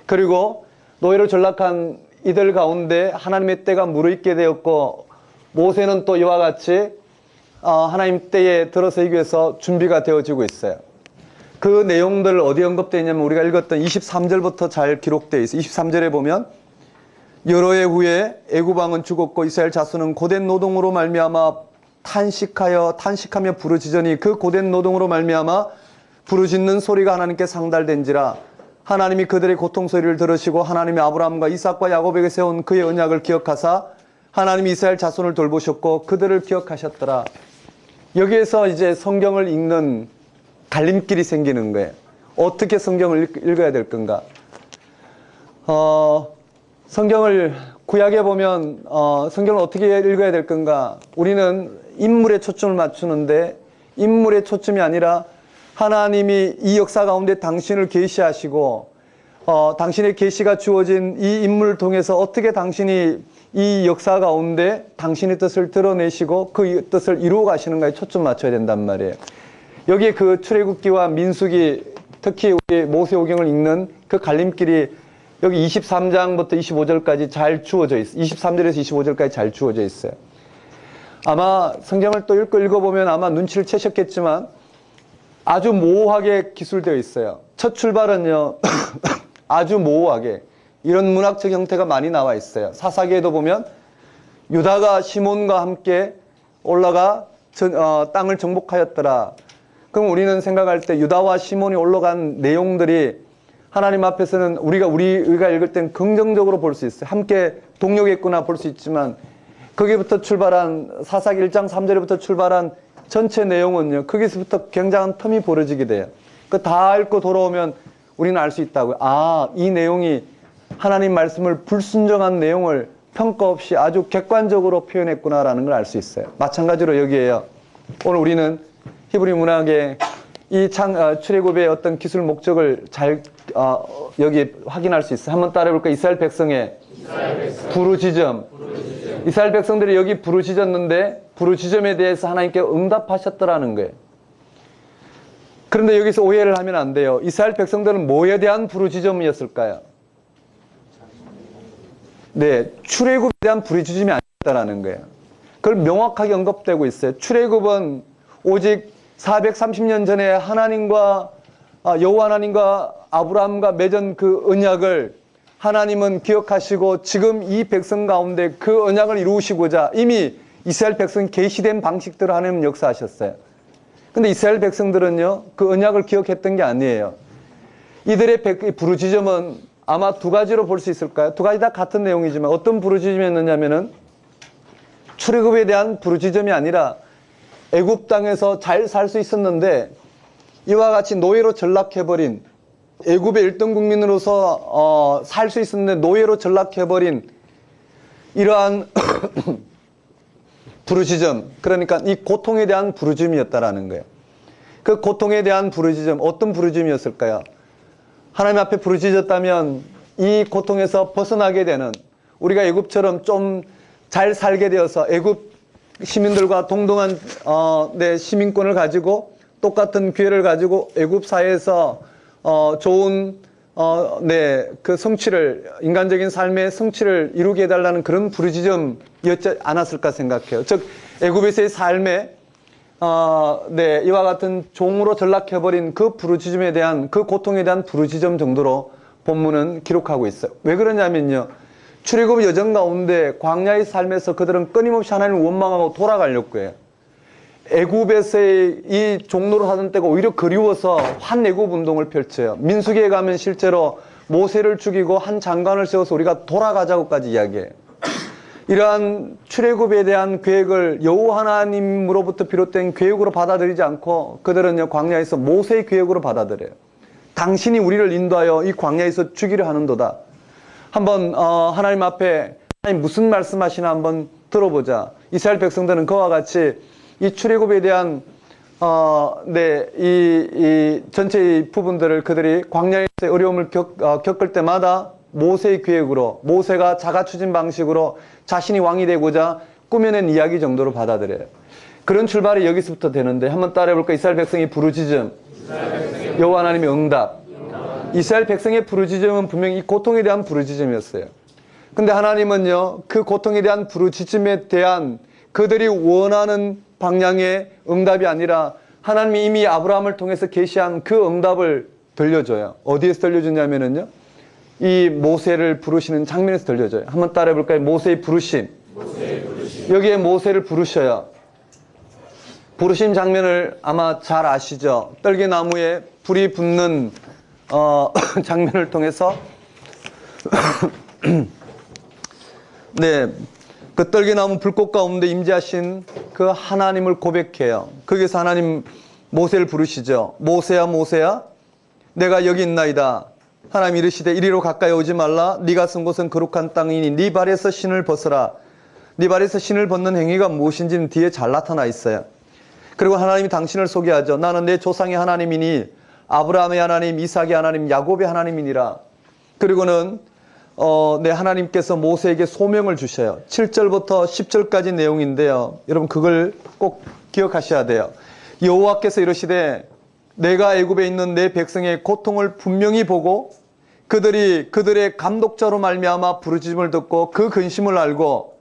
그리고 노예로 전락한 이들 가운데 하나님의 때가 무르익게 되었고, 모세는 또 이와 같이 하나님 때에 들어서기 위해서 준비가 되어지고 있어요. 그 내용들 어디 언급되어 있냐면 우리가 읽었던 23절부터 잘 기록되어 있어요. 23절에 보면 여러 해 후에 애굽 왕은 죽었고 이스라엘 자손은 고된 노동으로 말미암아 탄식하며 부르짖으니 그 고된 노동으로 말미암아 부르짖는 소리가 하나님께 상달된지라. 하나님이 그들의 고통 소리를 들으시고 하나님이 아브라함과 이삭과 야곱에게 세운 그의 언약을 기억하사 하나님이 이스라엘 자손을 돌보셨고 그들을 기억하셨더라. 여기에서 이제 성경을 읽는 갈림길이 생기는 거예요. 어떻게 성경을 읽어야 될 건가? 성경을 구약에 보면 성경을 어떻게 읽어야 될 건가? 우리는 인물에 초점을 맞추는데 인물의 초점이 아니라 하나님이 이 역사 가운데 당신을 계시하시고 당신의 계시가 주어진 이 인물을 통해서 어떻게 당신이 이 역사 가운데 당신의 뜻을 드러내시고 그 뜻을 이루어 가시는가에 초점 맞춰야 된단 말이에요. 여기에 그 출애굽기와 민수기, 특히 우리 모세오경을 읽는 그 갈림길이 여기 23장부터 25절까지 잘 주어져 있어요. 23절에서 25절까지 잘 주어져 있어요. 아마 성경을 또 읽어보면 아마 눈치를 채셨겠지만 아주 모호하게 기술되어 있어요. 첫 출발은요, 아주 모호하게 이런 문학적 형태가 많이 나와 있어요. 사사기에도 보면 유다가 시몬과 함께 올라가 땅을 정복하였더라. 그럼 우리는 생각할 때 유다와 시몬이 올라간 내용들이 하나님 앞에서는 우리가 읽을 땐 긍정적으로 볼 수 있어요. 함께 동력했구나 볼 수 있지만 거기부터 출발한 사사기 1장 3절부터 출발한 전체 내용은요, 거기서부터 굉장한 텀이 벌어지게 돼요. 그 다 읽고 돌아오면 우리는 알 수 있다고요. 아, 이 내용이 하나님 말씀을 불순종한 내용을 평가 없이 아주 객관적으로 표현했구나라는 걸 알 수 있어요. 마찬가지로 여기에요. 오늘 우리는 히브리 문학의 이 출애굽의 어떤 기술 목적을 잘 여기 확인할 수 있어요. 한번 따라해 볼까요? 이스라엘 백성의 부르짖음. 이스라엘 백성들이 여기 부르짖었는데 부르짖음에 대해서 하나님께 응답하셨더라는 거예요. 그런데 여기서 오해를 하면 안 돼요. 이스라엘 백성들은 뭐에 대한 부르짖음이었을까요? 네, 출애굽에 대한 부르짖음이 아니었다라는 거예요. 그걸 명확하게 언급되고 있어요. 출애굽은 오직 430년 전에 하나님과 여호와 하나님과 아브라함과 맺은 그 언약을 하나님은 기억하시고 지금 이 백성 가운데 그 언약을 이루시고자 이미 이스라엘 백성이 계시된 방식대로 하나님은 역사하셨어요. 근데 이스라엘 백성들은요, 그 언약을 기억했던 게 아니에요. 이들의 부르짖음은 아마 두 가지로 볼 수 있을까요? 두 가지 다 같은 내용이지만 어떤 부르짖음이었느냐면은 출애굽에 대한 부르짖음이 아니라 애굽 땅에서 잘 살 수 있었는데 이와 같이 노예로 전락해버린 애굽의 1등 국민으로서 살 수 있었는데 노예로 전락해버린 이러한 부르짖음, 그러니까 이 고통에 대한 부르짖음이었다라는 거예요. 그 고통에 대한 부르짖음, 어떤 부르짖음이었을까요? 하나님 앞에 부르짖었다면 이 고통에서 벗어나게 되는, 우리가 애굽처럼 좀 잘 살게 되어서 애굽 시민들과 동등한 시민권을 가지고 똑같은 기회를 가지고 애굽 사회에서 좋은 그 성취를, 인간적인 삶의 성취를 이루게 해달라는 그런 부르짖음이었지 않았을까 생각해요. 즉 애굽에서의 삶에 이와 같은 종으로 전락해버린 그 부르짖음에 대한, 그 고통에 대한 부르짖음 정도로 본문은 기록하고 있어요. 왜 그러냐면요, 출애굽 여정 가운데 광야의 삶에서 그들은 끊임없이 하나님을 원망하고 돌아가려고 해요. 애굽에서의 이 종로를 하던 때가 오히려 그리워서 환애굽 운동을 펼쳐요. 민수기에 가면 실제로 모세를 죽이고 한 장관을 세워서 우리가 돌아가자고까지 이야기해요. 이러한 출애굽에 대한 계획을 여호와 하나님으로부터 비롯된 계획으로 받아들이지 않고 그들은요, 광야에서 모세의 계획으로 받아들여요. 당신이 우리를 인도하여 이 광야에서 죽이려 하는도다. 한번 하나님 앞에 하나님 무슨 말씀하시나 한번 들어보자. 이스라엘 백성들은 그와 같이 이 출애굽에 대한 이 전체의 부분들을 그들이 광야에서 어려움을 겪을 때마다 모세의 계획으로, 모세가 자가 추진 방식으로 자신이 왕이 되고자 꾸며낸 이야기 정도로 받아들여요. 그런 출발이 여기서부터 되는데 한번 따라해볼까? 이스라엘 백성의 부르짖음, 여호와 하나님의 응답. 이스라엘 백성의 부르짖음은 분명히 이 고통에 대한 부르짖음이었어요. 근데 하나님은요, 그 고통에 대한 부르짖음에 대한 그들이 원하는 방향의 응답이 아니라 하나님이 이미 아브라함을 통해서 계시한 그 응답을 들려줘요. 어디에서 들려주냐면은요, 이 모세를 부르시는 장면에서 들려줘요. 한번 따라해볼까요? 모세의 부르심. 여기에 모세를 부르셔요. 부르심 장면을 아마 잘 아시죠? 떨기나무에 불이 붙는 장면을 통해서 그 떨기나무 불꽃 가운데 임재하신 그 하나님을 고백해요. 거기서 하나님 모세를 부르시죠. 모세야 모세야 내가 여기 있나이다. 하나님 이르시되 이리로 가까이 오지 말라. 네가 선 곳은 거룩한 땅이니 네 발에서 신을 벗으라. 네 발에서 신을 벗는 행위가 무엇인지는 뒤에 잘 나타나 있어요. 그리고 하나님이 당신을 소개하죠. 나는 내 조상의 하나님이니 아브라함의 하나님, 이삭의 하나님, 야곱의 하나님이니라. 그리고는 내 하나님께서 모세에게 소명을 주셔요. 7절부터 10절까지 내용인데요. 여러분 그걸 꼭 기억하셔야 돼요. 여호와께서 이르시되 내가 애굽에 있는 내 백성의 고통을 분명히 보고 그들이 그들의 감독자로 말미암아 부르짖음을 듣고 그 근심을 알고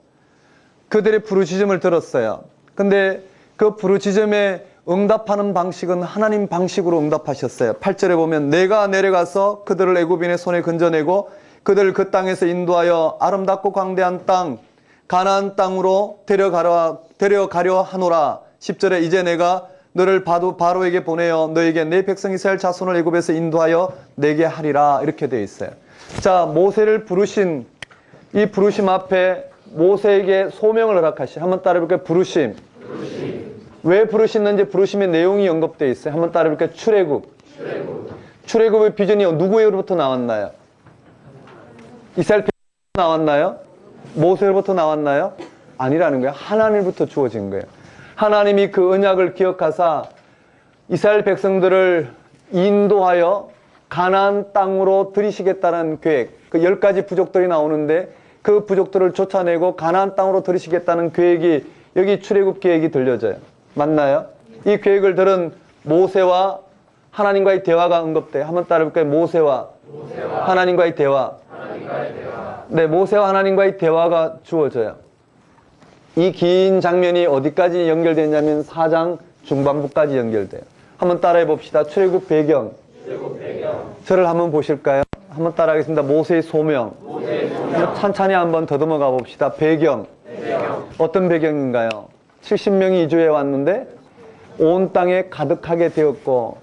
그들의 부르짖음을 들었어요. 근데 그 부르짖음에 응답하는 방식은 하나님 방식으로 응답하셨어요. 8절에 보면 내가 내려가서 그들을 애굽인의 손에 건져내고 그들을 그 땅에서 인도하여 아름답고 광대한 땅 가나안 땅으로 데려가려 하노라. 10절에 이제 내가 너를 바로에게 보내어 너에게 내 백성 이스라엘 자손을 애굽에서 인도하여 내게 하리라. 이렇게 되어 있어요. 자, 모세를 부르신 이 부르심 앞에 모세에게 소명을 허락하시. 한번 따라해볼까요? 부르심. 왜 부르시는지 부르심의 내용이 언급되어 있어요. 한번 따라해볼까요? 출애굽의 비전이 누구로부터 나왔나요? 이스라엘 백성으로부터 나왔나요? 모세로부터 나왔나요? 아니라는 거예요. 하나님부터 주어진 거예요. 하나님이 그 언약을 기억하사 이스라엘 백성들을 인도하여 가나안 땅으로 들이시겠다는 계획, 그 10가지 부족들이 나오는데 그 부족들을 쫓아내고 가나안 땅으로 들이시겠다는 계획이 여기 출애굽 계획이 들려져요. 맞나요? 이 계획을 들은 모세와 하나님과의 대화가 언급돼요. 한번 따라해볼까요? 모세와 하나님과의 대화. 네, 모세와 하나님과의 대화가 주어져요. 이 긴 장면이 어디까지 연결되냐면 4장 중반부까지 연결돼요. 한번 따라해 봅시다. 출애굽 배경. 저를 한번 보실까요? 한번 따라하겠습니다. 모세의 소명. 천천히 한번 더듬어 가 봅시다. 배경. 어떤 배경인가요? 70명이 이주해 왔는데 온 땅에 가득하게 되었고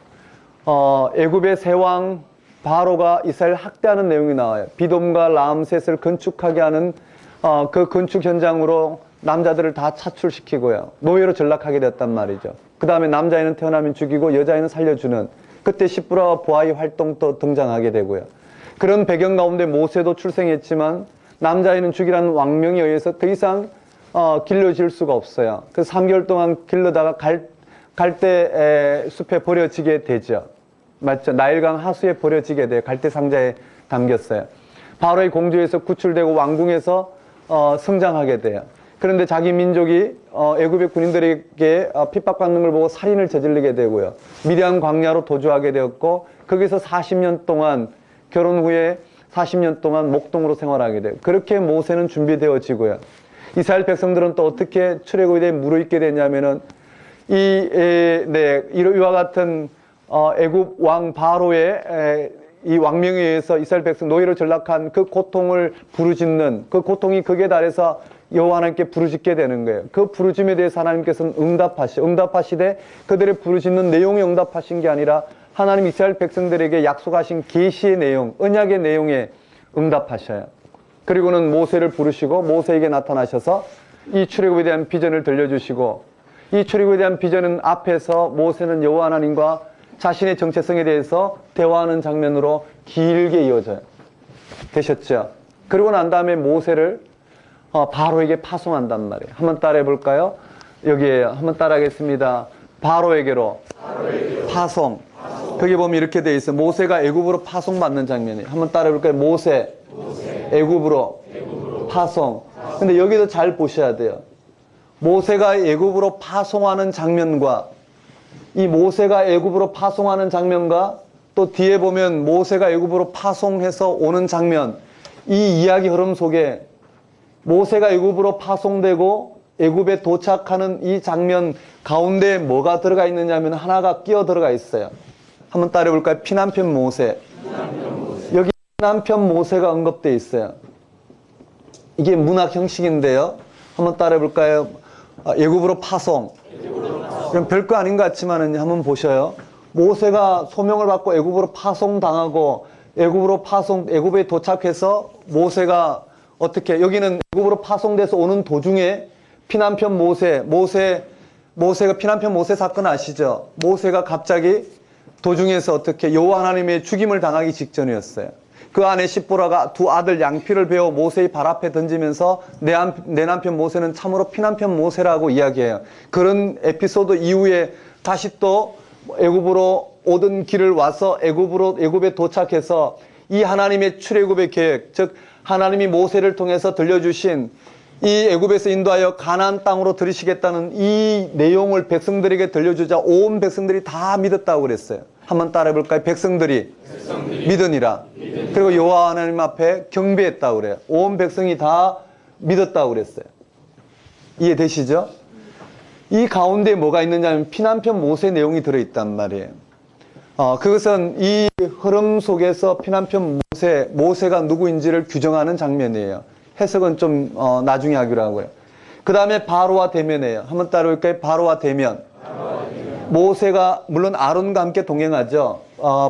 애굽의 세왕 바로가 이스라엘 학대하는 내용이 나와요. 비돔과 라암셋을 건축하게 하는 그 건축 현장으로 남자들을 다 차출시키고요. 노예로 전락하게 됐단 말이죠. 그 다음에 남자애는 태어나면 죽이고 여자애는 살려주는, 그때 시브라와 보아의 활동도 등장하게 되고요. 그런 배경 가운데 모세도 출생했지만 남자애는 죽이라는 왕명에 의해서 더 이상 길러질 수가 없어요. 그래서 3개월 동안 길러다가 갈대 숲에 버려지게 되죠. 맞죠? 나일강 하수에 버려지게 돼요. 갈대 상자에 담겼어요. 바로의 공주에서 구출되고 왕궁에서 성장하게 돼요. 그런데 자기 민족이 애굽의 군인들에게 핍박받는 걸 보고 살인을 저지르게 되고요. 미디안 광야로 도주하게 되었고 거기서 40년 동안, 결혼 후에 40년 동안 목동으로 생활하게 돼요. 그렇게 모세는 준비되어지고요. 이스라엘 백성들은 또 어떻게 출애굽에 대해 무르익게 되냐면은 이와 같은 애굽 왕 바로의 이 왕명에 의해서 이스라엘 백성 노예로 전락한 그 고통을 부르짖는, 그 고통이 극에 달해서 여호와 하나님께 부르짖게 되는 거예요. 그 부르짖음에 대해서 하나님께서는 응답하시되 그들의 부르짖는 내용에 응답하신 게 아니라 하나님 이스라엘 백성들에게 약속하신 계시의 내용, 언약의 내용에 응답하셔요. 그리고는 모세를 부르시고 모세에게 나타나셔서 이 출애굽에 대한 비전을 들려주시고, 이 출애굽에 대한 비전은 앞에서 모세는 여호와 하나님과 자신의 정체성에 대해서 대화하는 장면으로 길게 이어져요. 되셨죠? 그러고 난 다음에 모세를 바로에게 파송한단 말이에요. 한번 따라해 볼까요? 여기에 한번 따라하겠습니다. 바로에게로 파송. 거기 보면 이렇게 돼 있어요. 모세가 애굽으로 파송받는 장면이에요. 한번 따라해 볼까요? 모세. 애굽으로 파송. 근데 여기도 잘 보셔야 돼요. 모세가 애굽으로 파송하는 장면과 이 모세가 애굽으로 파송하는 장면과 또 뒤에 보면 모세가 애굽으로 파송해서 오는 장면, 이 이야기 흐름 속에 모세가 애굽으로 파송되고 애굽에 도착하는 이 장면 가운데 뭐가 들어가 있느냐면 하나가 끼어 들어가 있어요. 한번 따라해 볼까요? 피난편 모세. 여기 피난편 모세가 언급되어 있어요. 이게 문학 형식인데요. 한번 따라해 볼까요? 애굽으로 파송. 그럼 별거 아닌 것 같지만은 한번 보셔요. 모세가 소명을 받고 애굽으로 파송당하고 애굽에 도착해서 모세가 어떻게, 여기는 애굽으로 파송돼서 오는 도중에 피난편 모세가 피난편 모세 사건 아시죠? 모세가 갑자기 도중에서 어떻게 여호와 하나님의 죽임을 당하기 직전이었어요. 그 안에 십보라가 두 아들 양피를 베어 모세의 발 앞에 던지면서 내 남편 모세는 참으로 피난편 모세라고 이야기해요. 그런 에피소드 이후에 다시 또 애굽으로 오던 길을 와서 애굽에 도착해서 이 하나님의 출애굽의 계획, 즉 하나님이 모세를 통해서 들려주신 이 애굽에서 인도하여 가나안 땅으로 들이시겠다는 이 내용을 백성들에게 들려주자 온 백성들이 다 믿었다고 그랬어요. 한번 따라해 볼까요? 백성들이 믿으니라. 그리고 여호와 하나님 앞에 경배했다고 그래요. 온 백성이 다 믿었다고 그랬어요. 이해되시죠? 이 가운데 뭐가 있느냐면 피난편 모세 내용이 들어있단 말이에요. 그것은 이 흐름 속에서 피난편 모세가 누구인지를 규정하는 장면이에요. 해석은 좀 나중에 하기로 하고요. 그 다음에 바로와 대면이에요. 한번 따라올까요? 바로와 대면. 모세가 물론 아론과 함께 동행하죠.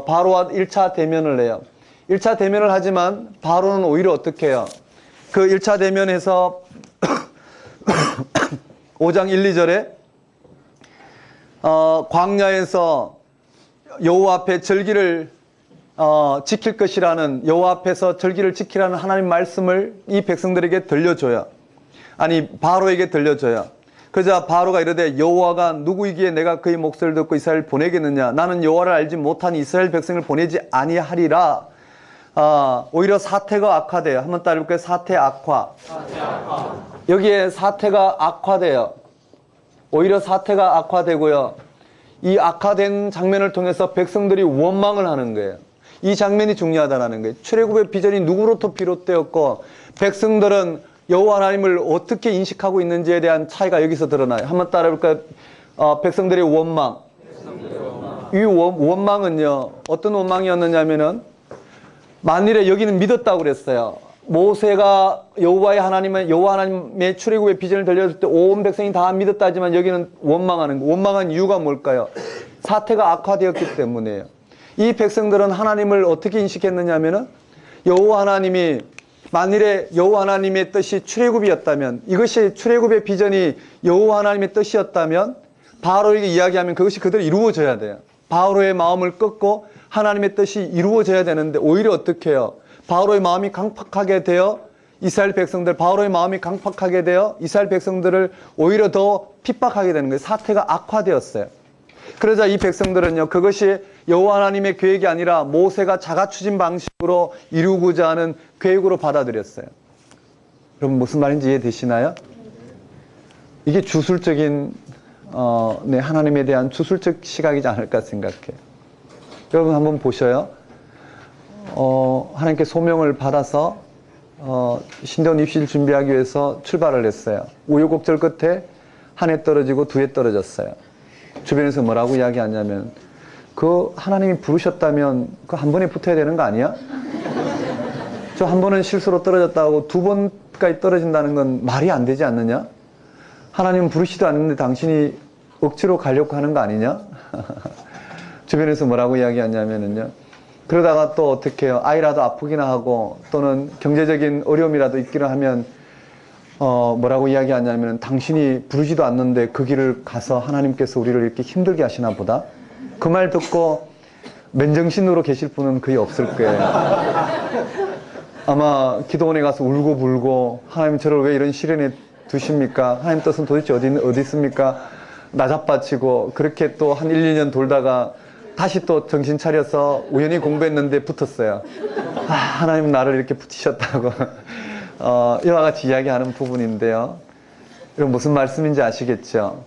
바로와 1차 대면을 해요. 1차 대면을 하지만 바로는 오히려 어떻게 해요? 그 1차 대면에서 5장 1, 2절에 광야에서 여호와 앞에 절기를 지킬 것이라는, 여호와 앞에서 절기를 지키라는 하나님 말씀을 이 백성들에게 들려줘요. 아니 바로에게 들려줘요. 그러자 바로가 이르되 여호와가 누구이기에 내가 그의 목소리를 듣고 이스라엘을 보내겠느냐. 나는 여호와를 알지 못한 이스라엘 백성을 보내지 아니하리라. 오히려 사태가 악화돼요. 한번 따라해볼게요. 사태 악화. 여기에 사태가 악화돼요. 오히려 사태가 악화되고요. 이 악화된 장면을 통해서 백성들이 원망을 하는 거예요. 이 장면이 중요하다는 거예요. 출애굽의 비전이 누구로부터 비롯되었고 백성들은 여호와 하나님을 어떻게 인식하고 있는지에 대한 차이가 여기서 드러나요. 한번 따라해볼까요? 백성들의 원망. 이 원망은요, 어떤 원망이었느냐면은 만일에 여기는 믿었다고 그랬어요. 모세가 여호와 하나님의 출애굽의 비전을 들려줄 때 온 백성이 다 믿었다 하지만 여기는 원망하는 거. 원망한 이유가 뭘까요? 사태가 악화되었기 때문이에요. 이 백성들은 하나님을 어떻게 인식했느냐 하면은 여호와 하나님이 만일에 여호와 하나님의 뜻이 출애굽이었다면, 이것이 출애굽의 비전이 여호와 하나님의 뜻이었다면 바로에게 이야기하면 그것이 그대로 이루어져야 돼요. 바로의 마음을 꺾고 하나님의 뜻이 이루어져야 되는데 오히려 어떻게 해요? 바로의 마음이 강팍하게 되어 바로의 마음이 강팍하게 되어 이스라엘 백성들을 오히려 더 핍박하게 되는 거예요. 사태가 악화되었어요. 그러자 이 백성들은요, 그것이 여호와 하나님의 계획이 아니라 모세가 자가 추진 방식으로 이루고자 하는 계획으로 받아들였어요. 여러분 무슨 말인지 이해되시나요? 이게 주술적인 하나님에 대한 주술적 시각이지 않을까 생각해요. 여러분 한번 보셔요. 하나님께 소명을 받아서 신대원 입시를 준비하기 위해서 출발을 했어요. 우여곡절 끝에 한 해 떨어지고 두 해 떨어졌어요. 주변에서 뭐라고 이야기하냐면 그 하나님이 부르셨다면 그 한 번에 붙어야 되는 거 아니야? 저 한 번은 실수로 떨어졌다고 두 번까지 떨어진다는 건 말이 안 되지 않느냐? 하나님은 부르시도 않는데 당신이 억지로 가려고 하는 거 아니냐? 주변에서 뭐라고 이야기하냐면요, 그러다가 또 어떻게 해요? 아이라도 아프기나 하고 또는 경제적인 어려움이라도 있기나 하면 뭐라고 이야기하냐면 당신이 부르지도 않는데 그 길을 가서 하나님께서 우리를 이렇게 힘들게 하시나 보다. 그 말 듣고 맨정신으로 계실 분은 거의 없을 거예요. 아마 기도원에 가서 울고 불고 하나님 저를 왜 이런 시련에 두십니까? 하나님 뜻은 도대체 어디 있습니까? 나자빠치고 그렇게 또 한 1, 2년 돌다가 다시 또 정신 차려서 우연히 공부했는데 붙었어요. 하나님 나를 이렇게 붙이셨다고. 이와 같이 이야기하는 부분인데요. 이건 무슨 말씀인지 아시겠죠?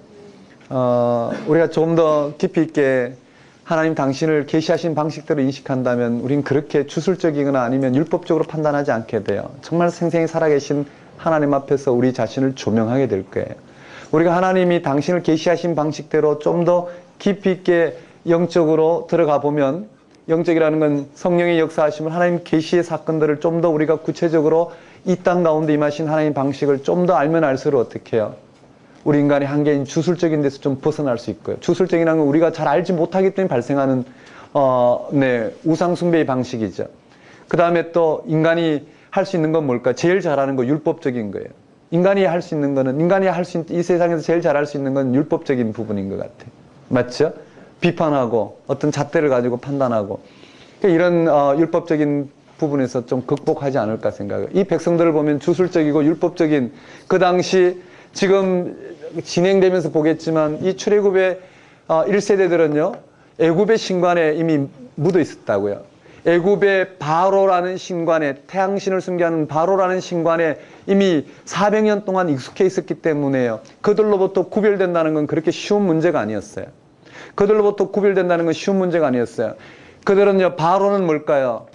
우리가 조금 더 깊이 있게 하나님 당신을 계시하신 방식대로 인식한다면 우린 그렇게 주술적이거나 아니면 율법적으로 판단하지 않게 돼요. 정말 생생히 살아계신 하나님 앞에서 우리 자신을 조명하게 될 거예요. 우리가 하나님이 당신을 계시하신 방식대로 좀 더 깊이 있게 영적으로 들어가 보면, 영적이라는 건 성령의 역사하심을 하나님 계시의 사건들을 좀 더 우리가 구체적으로 이 땅 가운데 임하신 하나님 방식을 좀 더 알면 알수록 어떻게 해요? 우리 인간의 한계인 주술적인 데서 좀 벗어날 수 있고요. 주술적이라는 건 우리가 잘 알지 못하기 때문에 발생하는 우상숭배의 방식이죠. 그 다음에 또 인간이 할 수 있는 건 뭘까? 제일 잘하는 거 율법적인 거예요. 인간이 할 수 있는 거는, 이 세상에서 제일 잘할 수 있는 건 율법적인 부분인 것 같아요. 맞죠? 비판하고 어떤 잣대를 가지고 판단하고, 그러니까 이런 율법적인 부분에서 좀 극복하지 않을까 생각해요. 이 백성들을 보면 주술적이고 율법적인, 그 당시 지금 진행되면서 보겠지만 이 출애굽의 1세대들은요 애굽의 신관에 이미 묻어 있었다고요. 애굽의 바로라는 신관에, 태양신을 숭배하는 바로라는 신관에 이미 400년 동안 익숙해 있었기 때문에요. 그들로부터 구별된다는 건 그렇게 쉬운 문제가 아니었어요. 그들로부터 구별된다는 건 쉬운 문제가 아니었어요. 그들은요, 바로는 뭘까요?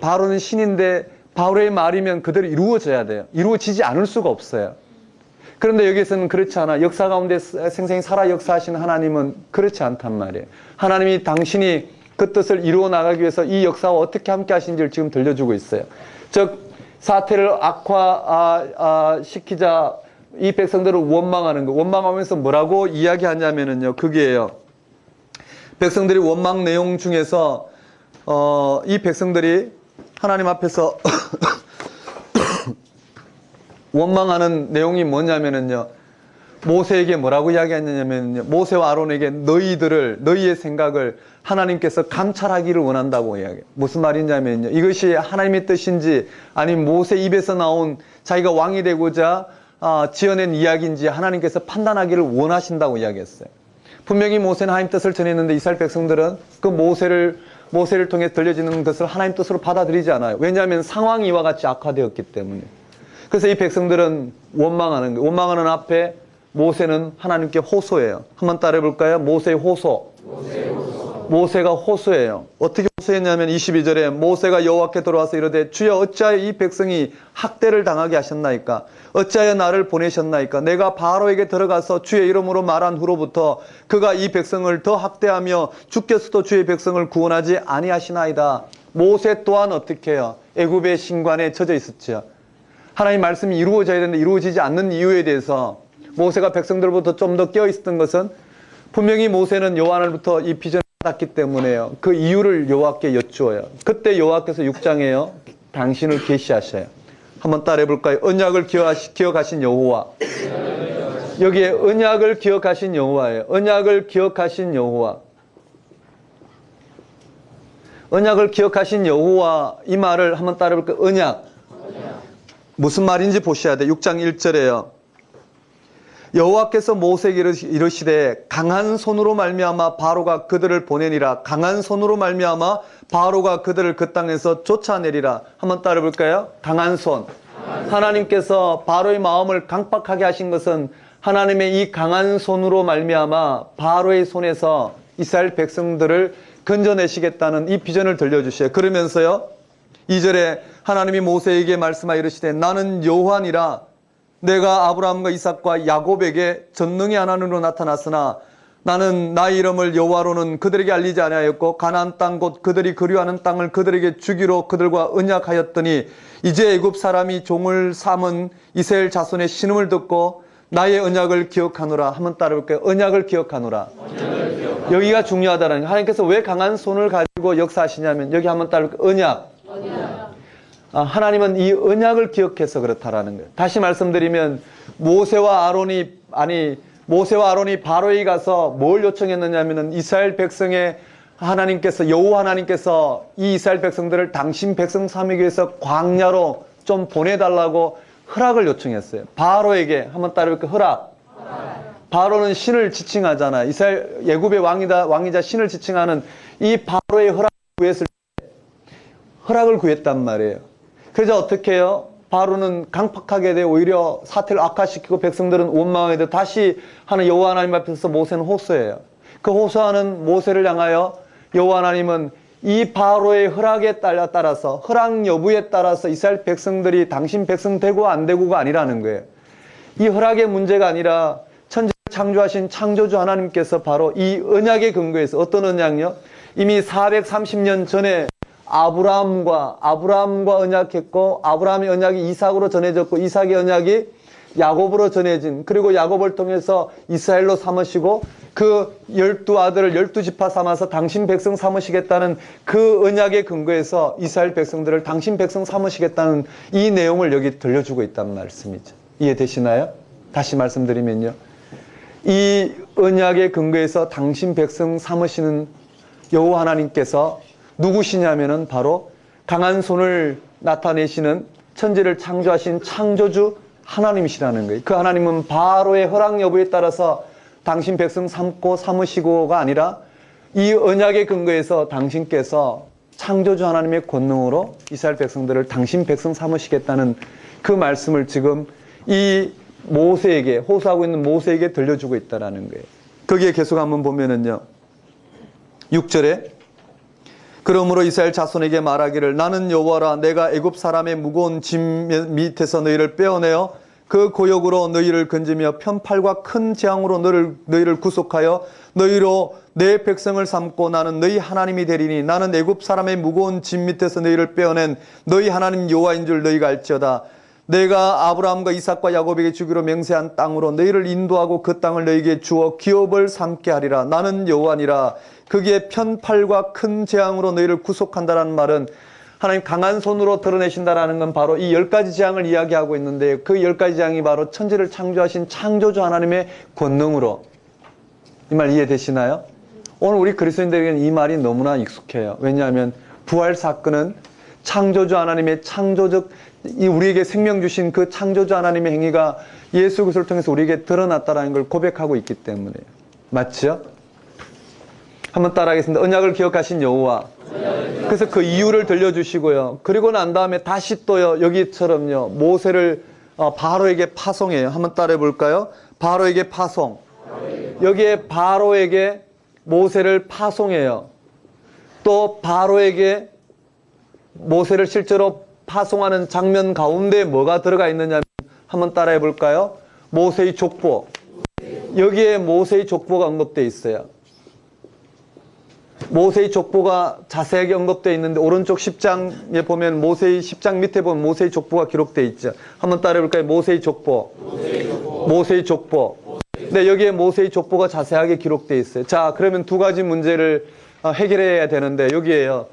바로는 신인데 바로의 말이면 그대로 이루어져야 돼요. 이루어지지 않을 수가 없어요. 그런데 여기서는 그렇지 않아. 역사 가운데 생생히 살아 역사하시는 하나님은 그렇지 않단 말이에요. 하나님이 당신이 그 뜻을 이루어 나가기 위해서 이 역사와 어떻게 함께 하신지를 지금 들려주고 있어요. 즉 사태를 악화시키자 이 백성들을 원망하는 거. 원망하면서 뭐라고 이야기하냐면요, 그게요. 백성들이 원망 내용 중에서 이 백성들이 하나님 앞에서 원망하는 내용이 뭐냐면요, 모세에게 뭐라고 이야기했냐면요, 모세와 아론에게 너희의 생각을 하나님께서 감찰하기를 원한다고 이야기해요. 무슨 말이냐면요, 이것이 하나님의 뜻인지 아니면 모세 입에서 나온 자기가 왕이 되고자 지어낸 이야기인지 하나님께서 판단하기를 원하신다고 이야기했어요. 분명히 모세는 하나님 뜻을 전했는데 이스라엘 백성들은 그 모세를 통해 들려지는 것을 하나님 뜻으로 받아들이지 않아요. 왜냐하면 상황이 이와 같이 악화되었기 때문에. 그래서 이 백성들은 원망하는 거예요. 원망하는 앞에 모세는 하나님께 호소해요. 한번 따라해 볼까요? 모세의 호소. 모세가 호소해요. 어떻게 호소했냐면 22절에 모세가 여호와께 돌아와서 이르되 주여 어찌하여 이 백성이 학대를 당하게 하셨나이까? 어찌하여 나를 보내셨나이까? 내가 바로에게 들어가서 주의 이름으로 말한 후로부터 그가 이 백성을 더 학대하며 주께서도 주의 백성을 구원하지 아니하시나이다. 모세 또한 어떻게 해요? 애굽의 신관에 젖어 있었죠. 하나님 말씀이 이루어져야 되는데 이루어지지 않는 이유에 대해서 모세가 백성들부터 좀 더 깨어 있었던 것은 분명히 모세는 여호와 하나님부터 이 비전을 받았기 때문에요. 그 이유를 여호와께 여쭈어요. 그때 여호와께서 6장에요. 당신을 계시하셔요. 한번 따라해 볼까요? 언약을 기억하신 여호와. 여기에 언약을 기억하신 여호와예요. 언약을 기억하신 여호와. 언약을 기억하신 여호와, 이 말을 한번 따라해 볼까요? 언약. 무슨 말인지 보셔야 돼요. 6장 1절에요. 여호와께서 모세에게 이르시되 강한 손으로 말미암아 바로가 그들을 보내니라. 강한 손으로 말미암아 바로가 그들을 그 땅에서 쫓아내리라. 한번 따라 볼까요? 강한 손. 하나님께서 바로의 마음을 강팍하게 하신 것은 하나님의 이 강한 손으로 말미암아 바로의 손에서 이스라엘 백성들을 건져내시겠다는 이 비전을 들려주셔요. 그러면서요 2절에 하나님이 모세에게 말씀하여 이르시되 나는 여호와니라. 내가 아브라함과 이삭과 야곱에게 전능의 하나님으로 나타났으나 나는 나의 이름을 여호와로는 그들에게 알리지 아니하였고 가나안 땅 곧 그들이 그리워하는 땅을 그들에게 주기로 그들과 언약하였더니 이제 애굽 사람이 종을 삼은 이스라엘 자손의 신음을 듣고 나의 언약을 기억하노라. 한번 따라볼게요. 언약을 기억하노라. 여기가 중요하다는 거예요. 하나님께서 왜 강한 손을 가지고 역사하시냐면 여기 한번 따라볼게요. 언약. 하나님은 이 언약을 기억해서 그렇다라는 거예요. 다시 말씀드리면 모세와 아론이 바로에 가서 뭘 요청했느냐면은 이스라엘 백성의 하나님께서 여호와 하나님께서 이 이스라엘 백성들을 당신 백성 삼기 위해서 광야로 좀 보내달라고 허락을 요청했어요. 바로에게 한번 따라볼게요. 허락. 바로는 신을 지칭하잖아요. 이스라엘 애굽의 왕이자 신을 지칭하는 이 바로의 허락을 구했을 때 허락을 구했단 말이에요. 그래서 어떻게 해요? 바로는 강팍하게 돼 오히려 사태를 악화시키고 백성들은 원망하게 돼 다시 하는 여호와 하나님 앞에서 모세는 호소해요. 그 호소하는 모세를 향하여 여호와 하나님은 이 바로의 허락에 따라서 허락 여부에 따라서 이스라엘 백성들이 당신 백성 되고 안 되고가 아니라는 거예요. 이 허락의 문제가 아니라 천지를 창조하신 창조주 하나님께서 바로 이 언약의 근거에서 어떤 언약이요? 이미 430년 전에 아브라함과 언약했고 아브라함의 언약이 이삭으로 전해졌고 이삭의 언약이 야곱으로 전해진 그리고 야곱을 통해서 이스라엘로 삼으시고 그 12아들을 12지파 삼아서 당신 백성 삼으시겠다는 그 언약의 근거에서 이스라엘 백성들을 당신 백성 삼으시겠다는 이 내용을 여기 들려주고 있다는 말씀이죠. 이해되시나요? 다시 말씀드리면요. 이 언약의 근거에서 당신 백성 삼으시는 여호와 하나님께서 누구시냐면은 바로 강한 손을 나타내시는 천지를 창조하신 창조주 하나님이시라는 거예요. 그 하나님은 바로의 허락 여부에 따라서 당신 백성 삼고 삼으시고가 아니라 이 언약의 근거에서 당신께서 창조주 하나님의 권능으로 이스라엘 백성들을 당신 백성 삼으시겠다는 그 말씀을 지금 이 모세에게 호소하고 있는 모세에게 들려주고 있다는 거예요. 거기에 계속 한번 보면은요. 6절에 그러므로 이스라엘 자손에게 말하기를 나는 여호와라. 내가 애굽 사람의 무거운 짐 밑에서 너희를 빼어내어 그 고역으로 너희를 건지며 편팔과 큰 재앙으로 너희를 구속하여 너희로 내 백성을 삼고 나는 너희 하나님이 되리니 나는 애굽 사람의 무거운 짐 밑에서 너희를 빼어낸 너희 하나님 여호와인 줄 너희가 알지어다. 내가 아브라함과 이삭과 야곱에게 주기로 맹세한 땅으로 너희를 인도하고 그 땅을 너희에게 주어 기업을 삼게 하리라. 나는 여호와니라. 거기에 편팔과 큰 재앙으로 너희를 구속한다라는 말은 하나님 강한 손으로 드러내신다라는 건 바로 이 10가지 재앙을 이야기하고 있는데 그 10가지 재앙이 바로 천지를 창조하신 창조주 하나님의 권능으로. 이 말 이해되시나요? 오늘 우리 그리스도인들에게는 이 말이 너무나 익숙해요. 왜냐하면 부활 사건은 창조주 하나님의 창조적 이 우리에게 생명 주신 그 창조주 하나님의 행위가 예수 그리스도를 통해서 우리에게 드러났다는 걸 고백하고 있기 때문에. 맞죠? 한번 따라하겠습니다. 언약을 기억하신 여호와. 그래서 그 이유를 들려주시고요. 그리고 난 다음에 다시 또요, 여기처럼요, 모세를 바로에게 파송해요. 한번 따라해 볼까요? 바로에게 파송. 여기에 바로에게 모세를 파송해요. 또 바로에게 모세를 실제로 파송하는 장면 가운데 뭐가 들어가 있느냐, 한번 따라해 볼까요? 모세의 족보. 여기에 모세의 족보가 언급되어 있어요. 모세의 족보가 자세하게 언급되어 있는데, 오른쪽 10장에 보면 모세의 10장 밑에 보면 모세의 족보가 기록되어 있죠. 한번 따라해 볼까요? 모세의 족보. 모세의 족보. 네, 여기에 모세의 족보가 자세하게 기록되어 있어요. 자, 그러면 두 가지 문제를 해결해야 되는데, 여기에요,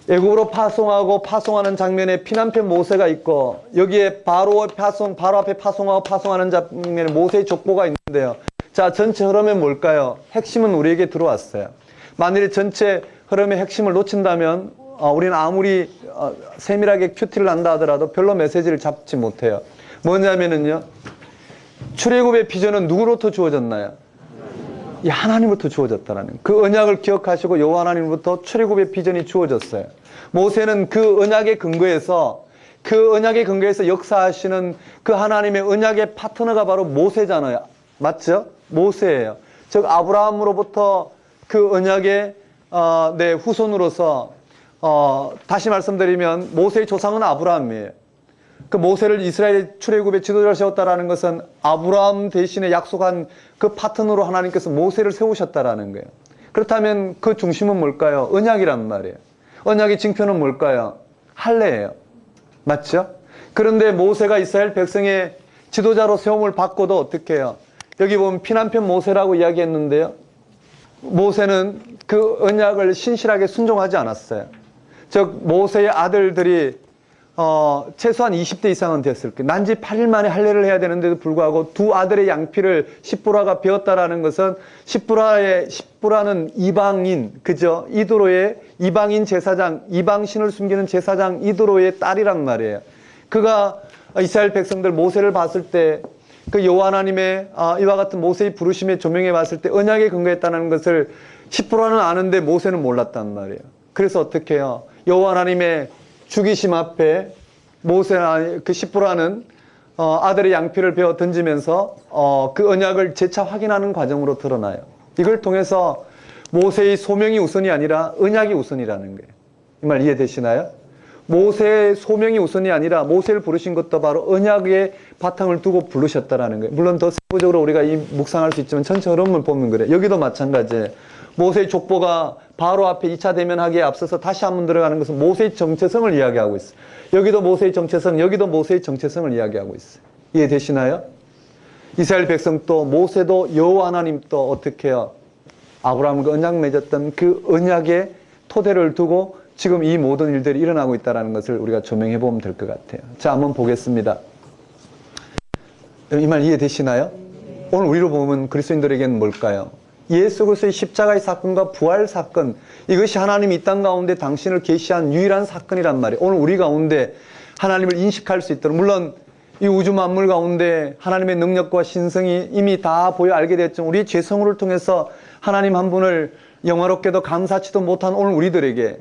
애굽으로 파송하고 파송하는 장면에 피난편 모세가 있고, 여기에 바로 앞에 파송하고 파송하는 장면에 모세의 족보가 있는데요. 자, 전체 흐름은 뭘까요? 핵심은 우리에게 들어왔어요. 만일에 전체 흐름의 핵심을 놓친다면 우리는 아무리 세밀하게 큐티를 한다 하더라도 별로 메시지를 잡지 못해요. 뭐냐면은요, 출애굽의 비전은 누구로부터 주어졌나요? 이 하나님으로부터 주어졌다라는, 그 언약을 기억하시고 여호와 하나님으로부터 출애굽의 비전이 주어졌어요. 모세는 그 언약의 근거에서 역사하시는 그 하나님의 언약의 파트너가 바로 모세잖아요. 맞죠? 모세예요. 즉 아브라함으로부터 그 언약의 후손으로서, 다시 말씀드리면 모세의 조상은 아브라함이에요. 그 모세를 이스라엘 출애굽의 지도자로 세웠다라는 것은 아브라함 대신에 약속한 그 파트너로 하나님께서 모세를 세우셨다라는 거예요. 그렇다면 그 중심은 뭘까요? 언약이란 말이에요. 언약의 징표는 뭘까요? 할례예요. 맞죠? 그런데 모세가 이스라엘 백성의 지도자로 세움을 받고도 어떻게 해요? 여기 보면 피난편 모세라고 이야기했는데요, 모세는 그 언약을 신실하게 순종하지 않았어요. 즉 모세의 아들들이 최소한 20대 이상은 됐을 거예요. 난지 8일 만에 할례를 해야 되는데도 불구하고 두 아들의 양피를 십부라가 베었다라는 것은, 십부라는 이방인, 그죠? 이도로의 이방인 제사장, 이방신을 숨기는 제사장 이도로의 딸이란 말이에요. 그가 이스라엘 백성들 모세를 봤을 때, 그 여호와 하나님의 이와 같은 모세의 부르심에 조명해 봤을 때 언약에 근거했다는 것을 십부라는 아는데 모세는 몰랐단 말이에요. 그래서 어떻게 해요? 여호와 하나님의 죽이심 앞에 모세나 그 십부라는 아들의 양피를 베어 던지면서 그 언약을 재차 확인하는 과정으로 드러나요. 이걸 통해서 모세의 소명이 우선이 아니라 언약이 우선이라는 거예요. 이 말 이해되시나요? 모세의 소명이 우선이 아니라 모세를 부르신 것도 바로 언약의 바탕을 두고 부르셨다라는 거예요. 물론 더 세부적으로 우리가 묵상할 수 있지만 전체 흐름을 보면 그래요. 여기도 마찬가지예요. 모세의 족보가 바로 앞에 2차 대면하기에 앞서서 다시 한번 들어가는 것은 모세의 정체성을 이야기하고 있어요. 여기도 모세의 정체성, 여기도 모세의 정체성을 이야기하고 있어요. 이해되시나요? 이스라엘 백성도 모세도 여호와 하나님도 어떻게 해요? 아브라함과 언약 맺었던 그 언약의 토대를 두고 지금 이 모든 일들이 일어나고 있다는 것을 우리가 조명해 보면 될 것 같아요. 자, 한번 보겠습니다. 이 말 이해되시나요? 오늘 우리로 보면 그리스도인들에게는 뭘까요? 예수 그리스도의 십자가의 사건과 부활 사건, 이것이 하나님이 이 땅 가운데 당신을 계시한 유일한 사건이란 말이에요. 오늘 우리 가운데 하나님을 인식할 수 있도록, 물론 이 우주 만물 가운데 하나님의 능력과 신성이 이미 다 보여 알게 됐지만 우리의 죄성을 통해서 하나님 한 분을 영화롭게도 감사치도 못한 오늘 우리들에게,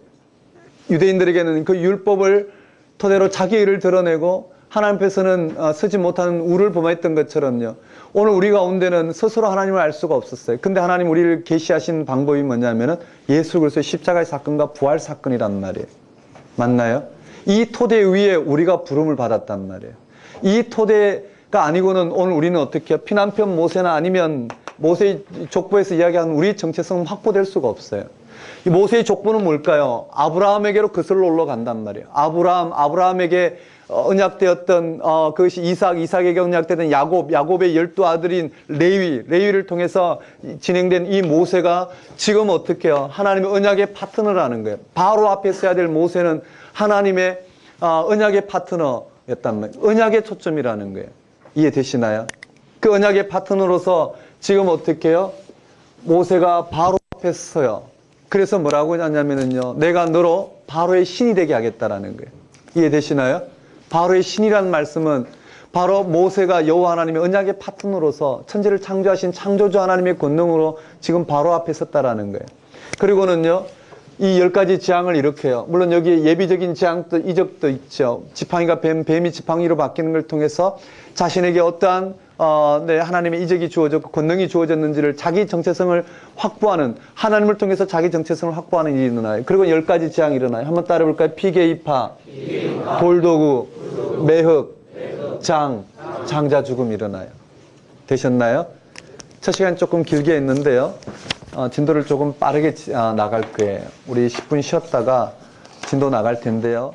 유대인들에게는 그 율법을 토대로 자기 의를 드러내고 하나님 앞에서는 서지 못하는 우를 범했던 것처럼요, 오늘 우리 가운데는 스스로 하나님을 알 수가 없었어요. 근데 하나님 우리를 계시하신 방법이 뭐냐면은 예수 그리스도의 십자가의 사건과 부활 사건이란 말이에요. 맞나요? 이 토대 위에 우리가 부름을 받았단 말이에요. 이 토대가 아니고는 오늘 우리는 어떻게 해요? 피난편 모세나 아니면 모세의 족보에서 이야기하는 우리의 정체성은 확보될 수가 없어요. 이 모세의 족보는 뭘까요? 아브라함에게로 거슬러 올라간단 말이에요. 아브라함에게 언약되었던 그것이 이삭에게 언약되던 야곱의 12아들인 레위를 통해서 진행된 이 모세가 지금 어떻게 해요? 하나님의 언약의 파트너라는 거예요. 바로 앞에 서야 될 모세는 하나님의 언약의 파트너였단 말이에요. 언약의 초점이라는 거예요. 이해되시나요? 그 언약의 파트너로서 지금 어떻게 해요? 모세가 바로 앞에 서요. 그래서 뭐라고 하냐면요, 내가 너로 바로의 신이 되게 하겠다라는 거예요. 이해되시나요? 바로의 신이라는 말씀은 바로 모세가 여호와 하나님의 언약의 파트너로서 천지를 창조하신 창조주 하나님의 권능으로 지금 바로 앞에 섰다라는 거예요. 그리고는요, 이 10가지 재앙을 일으켜요. 물론 여기에 예비적인 재앙도 이적도 있죠. 지팡이가 뱀이 지팡이로 바뀌는 걸 통해서 자신에게 어떠한 하나님의 이적이 주어졌고 권능이 주어졌는지를 자기 정체성을 확보하는, 하나님을 통해서 자기 정체성을 확보하는 일이 일어나요. 그리고 10가지 재앙이 일어나요. 한번 따라해볼까요? 피게이파, 돌도구, 매흑, 장자 죽음이 일어나요. 되셨나요? 첫 시간 조금 길게 했는데요. 진도를 조금 빠르게 나갈 거예요. 우리 10분 쉬었다가 진도 나갈 텐데요.